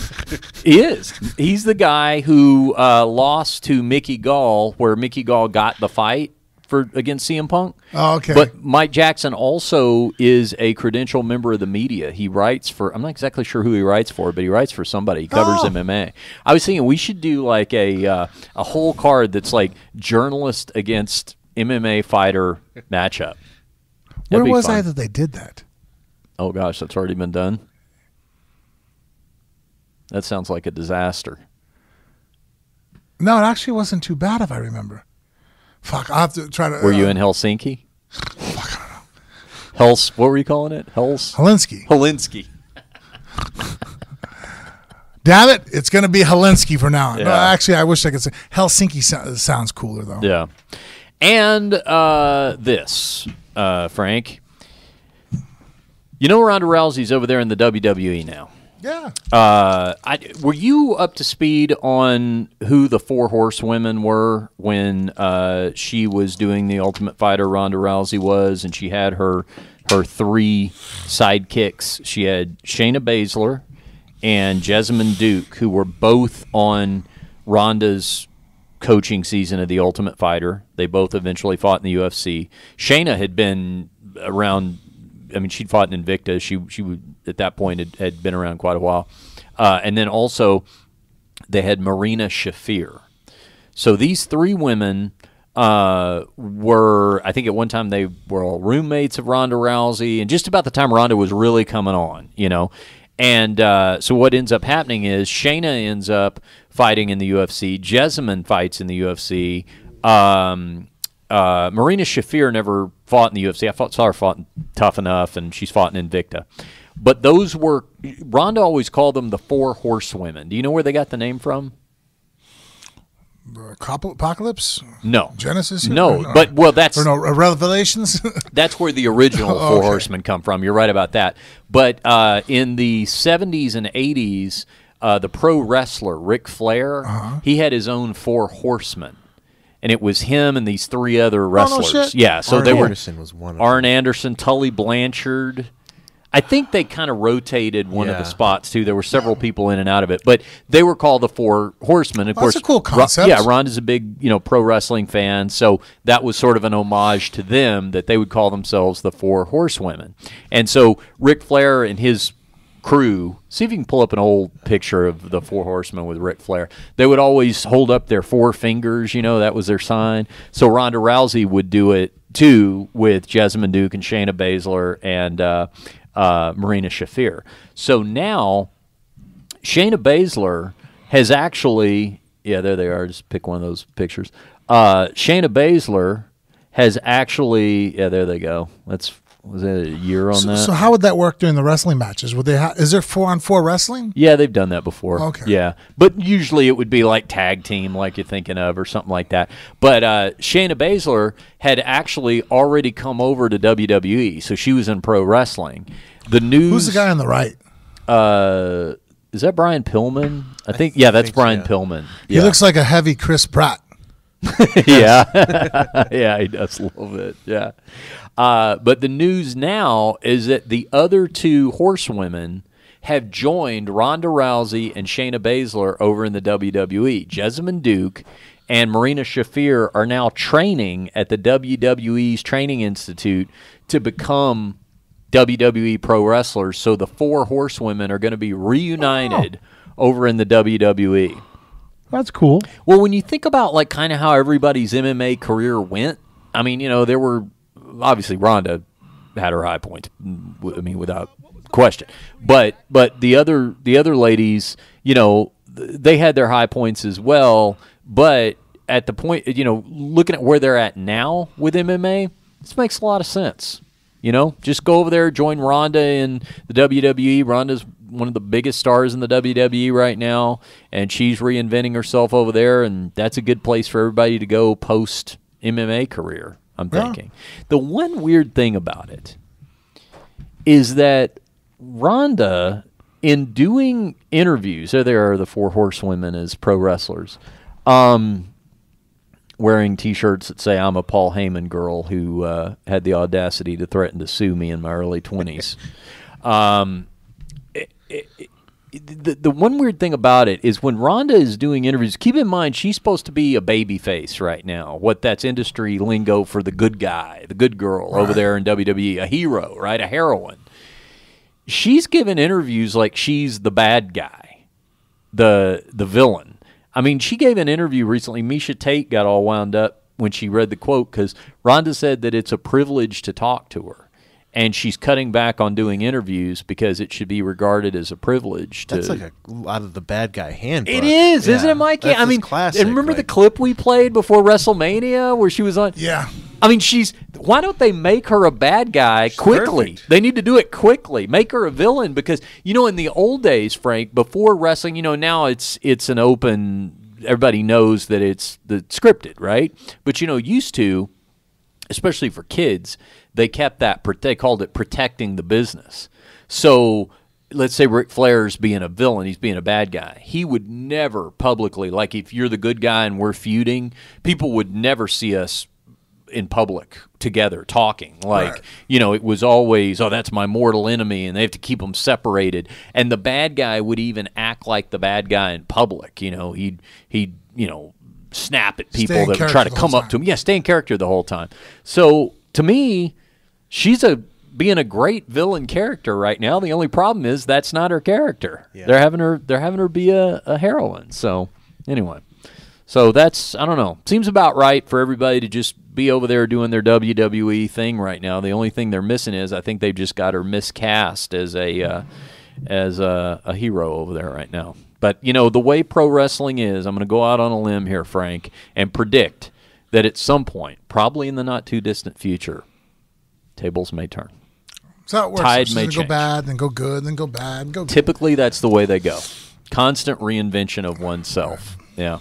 is. He's the guy who lost to Mickey Gall, where Mickey Gall got the fight against CM Punk. Oh, okay. But Mike Jackson also is a credentialed member of the media. He writes for, I'm not exactly sure who he writes for, but he writes for somebody. He covers MMA. I was thinking we should do like a whole card that's like journalist against MMA fighter matchup. Where was I that they did that? Oh, gosh, that's already been done? That sounds like a disaster. No, it actually wasn't too bad if I remember. Fuck, I'll have to try to... Were you in Helsinki? Fuck, I don't know. What were you calling it? Helsinki. Helsinki. Damn it, it's going to be Helsinki for now. Yeah. No, actually, I wish I could say Helsinki sounds cooler, though. Yeah. And Frank, you know Ronda Rousey's over there in the WWE now. Yeah. Were you up to speed on who the 4 horsewomen were when she was doing the Ultimate Fighter? Ronda Rousey was, and she had her 3 sidekicks. She had Shayna Baszler and Jessamine Duke, who were both on Ronda's coaching season of the Ultimate Fighter. They both eventually fought in the UFC. Shayna had been around. I mean, she'd fought in Invicta. She would, at that point had been around quite a while. And then also they had Marina Shafir. So these 3 women were, I think at one time they were all roommates of Ronda Rousey, and just about the time Ronda was really coming on, you know. And so what ends up happening is Shayna ends up fighting in the UFC. Jessamine fights in the UFC. Marina Shafir never fought in the UFC. I saw her fought in Tough Enough, and she's fought in Invicta. But those were, Ronda always called them the 4 horsewomen. Do you know where they got the name from? Apocalypse? No. Genesis? No, but, well, that's... Or no, Revelations? That's where the original 4 horsemen come from. You're right about that. But in the 70s and 80s, the pro wrestler Ric Flair, he had his own 4 horsemen. And it was him and these 3 other wrestlers. No shit. Yeah, so Arn they Anderson were was one of Arn them. Anderson, Tully Blanchard. I think they kind of rotated one of the spots too. There were several people in and out of it, but they were called the 4 horsemen. Of course, that's a cool concept. Yeah, Ronda's a big pro wrestling fan, so that was sort of an homage to them that they would call themselves the 4 horsewomen. And so Ric Flair and his crew, see if you can pull up an old picture of the 4 horsemen with Ric Flair. They would always hold up their 4 fingers, that was their sign. So Ronda Rousey would do it too with Jessamine Duke and Shayna Baszler and Marina Shafir. So now Shayna Baszler has actually, there they are, just pick one of those pictures. Shayna Baszler has actually, there they go. Was it a year on that? So how would that work during the wrestling matches? Would they? Is there 4-on-4 wrestling? Yeah, they've done that before. Okay. Yeah, but usually it would be like tag team, like you're thinking of, or something like that. But Shayna Baszler had actually already come over to WWE, so she was in pro wrestling. The news. Who's the guy on the right? Is that Brian Pillman? I think. Yeah, that's Brian Pillman. He looks like a heavy Chris Pratt. Yeah, yeah, he does a little bit. Yeah. But the news now is that the other 2 horsewomen have joined Ronda Rousey and Shayna Baszler over in the WWE. Jessamine Duke and Marina Shafir are now training at the WWE's Training Institute to become WWE pro wrestlers. So the 4 horsewomen are going to be reunited over in the WWE. That's cool. Well, when you think about like kind of how everybody's MMA career went, I mean, there were obviously Ronda had her high points. I mean, without question. But the other ladies, they had their high points as well. But at the point, looking at where they're at now with MMA, this makes a lot of sense. Just go over there, join Ronda in the WWE. Ronda's one of the biggest stars in the WWE right now, and she's reinventing herself over there, and that's a good place for everybody to go post-MMA career, I'm thinking. The one weird thing about it is that Ronda, in doing interviews, there are the 4 horsewomen as pro wrestlers, wearing T-shirts that say, "I'm a Paul Heyman girl who had the audacity to threaten to sue me in my early 20s." The one weird thing about it is when Ronda is doing interviews, keep in mind she's supposed to be a baby face right now. What that's industry lingo for the good guy, the good girl over there in WWE, a hero, right? A heroine. She's given interviews like she's the bad guy, the villain. I mean, she gave an interview recently. Misha Tate got all wound up when she read the quote because Ronda said that it's a privilege to talk to her. And she's cutting back on doing interviews because it should be regarded as a privilege. That's like out of the bad guy handbook. It is, isn't it, Mikey? That's classic. And remember the clip we played before WrestleMania where she was on? Yeah. I mean, why don't they make her a bad guy quickly? Perfect. They need to do it quickly. Make her a villain because, in the old days, Frank, before wrestling, now it's an open, everybody knows that it's scripted, right? But, used to, especially for kids, they kept they called it protecting the business. So let's say Ric Flair's being a villain, he's being a bad guy. He would never publicly, like if you're the good guy and we're feuding, people would never see us in public together talking. Like, it was always, that's my mortal enemy, and they have to keep them separated. And the bad guy would even act like the bad guy in public. He'd snap at people that would try to come up to him. Yeah, stay in character the whole time. So to me, she's being a great villain character right now. The only problem is that's not her character. Yeah. They're having her be a heroine. So anyway, that's, I don't know, seems about right for everybody to just be over there doing their WWE thing right now. The only thing they're missing is I think they've just got her miscast as a hero over there right now. But the way pro wrestling is, I'm going to go out on a limb here, Frank, and predict that at some point, probably in the not too distant future, tables may turn. So it works. Tide may go bad, then go good, then go bad, then go good. Typically, that's the way they go. Constant reinvention of oneself. Yeah.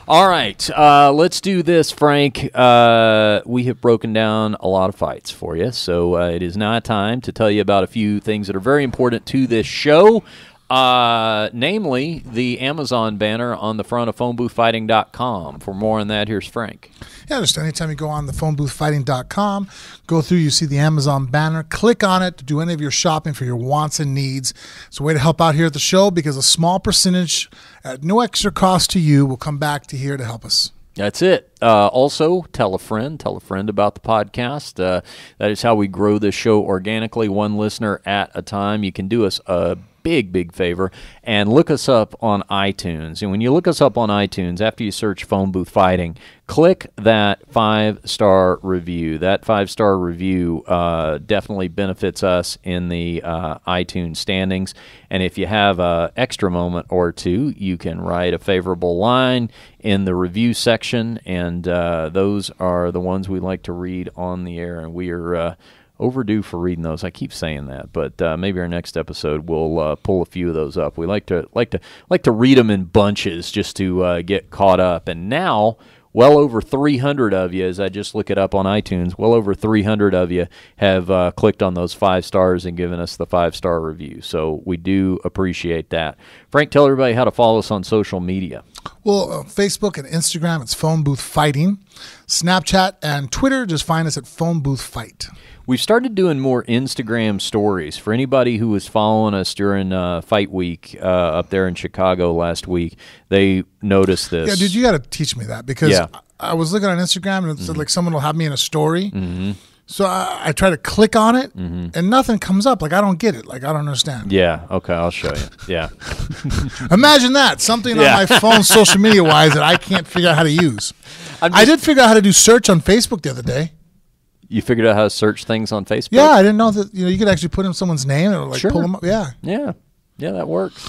All right. Let's do this, Frank. We have broken down a lot of fights for you, so it is now time to tell you about a few things that are very important to this show. Namely, the Amazon banner on the front of phoneboothfighting.com. For more on that, here's Frank. Yeah, just anytime you go on the phoneboothfighting.com, go through, you see the Amazon banner, click on it to do any of your shopping for your wants and needs. It's a way to help out here at the show because a small percentage at no extra cost to you will come back to here to help us. That's it. Also, tell a friend about the podcast. That is how we grow this show organically, one listener at a time. You can do us a big favor and look us up on iTunes. And when you look us up on iTunes, after you search Phone Booth Fighting, click that 5-star review. That 5-star review definitely benefits us in the iTunes standings. And if you have an extra moment or two, you can write a favorable line in the review section, and those are the ones we like to read on the air. And we are overdue for reading those. I keep saying that, but maybe our next episode we'll pull a few of those up. We like to read them in bunches just to get caught up. And now, well over 300 of you, as I just look it up on iTunes, well over 300 of you have clicked on those 5 stars and given us the 5-star review. So we do appreciate that. Frank, tell everybody how to follow us on social media. Well, Facebook and Instagram, it's Phone Booth Fighting. Snapchat and Twitter, just find us at Phone Booth Fight. We've started doing more Instagram stories. For anybody who was following us during Fight Week up there in Chicago last week, they noticed this. Yeah, dude, you got to teach me that because I was looking on Instagram and it said like someone will have me in a story. Mm-hmm. So I try to click on it and nothing comes up. Like, I don't get it. Like, I don't understand. Yeah, okay, I'll show you. Yeah. Imagine that. Something on my phone social media-wise that I can't figure out how to use. I did figure out how to do search on Facebook the other day. You figured out how to search things on Facebook? Yeah, I didn't know that you could actually put in someone's name and like pull them up. Yeah. Yeah, that works.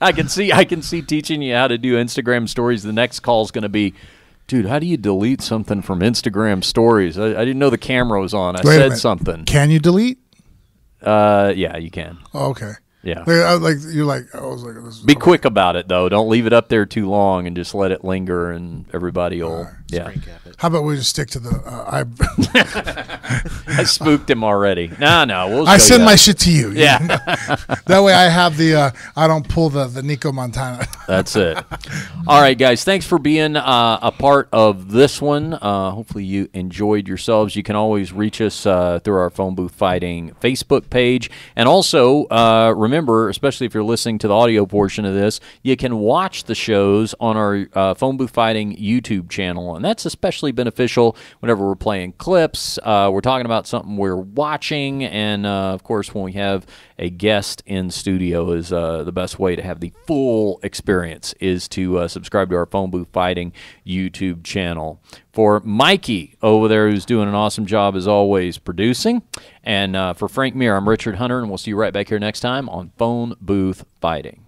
I can see teaching you how to do Instagram stories. The next call is going to be, dude, how do you delete something from Instagram stories? I didn't know the camera was on. I said something. Can you delete? Yeah, you can. Oh, okay. Yeah. I was like, this is be quick about it though. Don't leave it up there too long and just let it linger, and everybody will. Yeah. How about we just stick to the? I spooked him already. No. I send my shit to you. Yeah. That way I have the. I don't pull the Nico Montana. That's it. All right, guys. Thanks for being a part of this one. Hopefully you enjoyed yourselves. You can always reach us through our Phone Booth Fighting Facebook page, and also remember, especially if you're listening to the audio portion of this, you can watch the shows on our Phone Booth Fighting YouTube channel, and that's especially beneficial whenever we're playing clips, we're talking about something we're watching, and of course when we have a guest in studio is the best way to have the full experience is to subscribe to our Phone Booth Fighting YouTube channel. For Mikey over there, who's doing an awesome job as always producing, and for Frank Mir, I'm Richard Hunter, and we'll see you right back here next time on Phone Booth Fighting.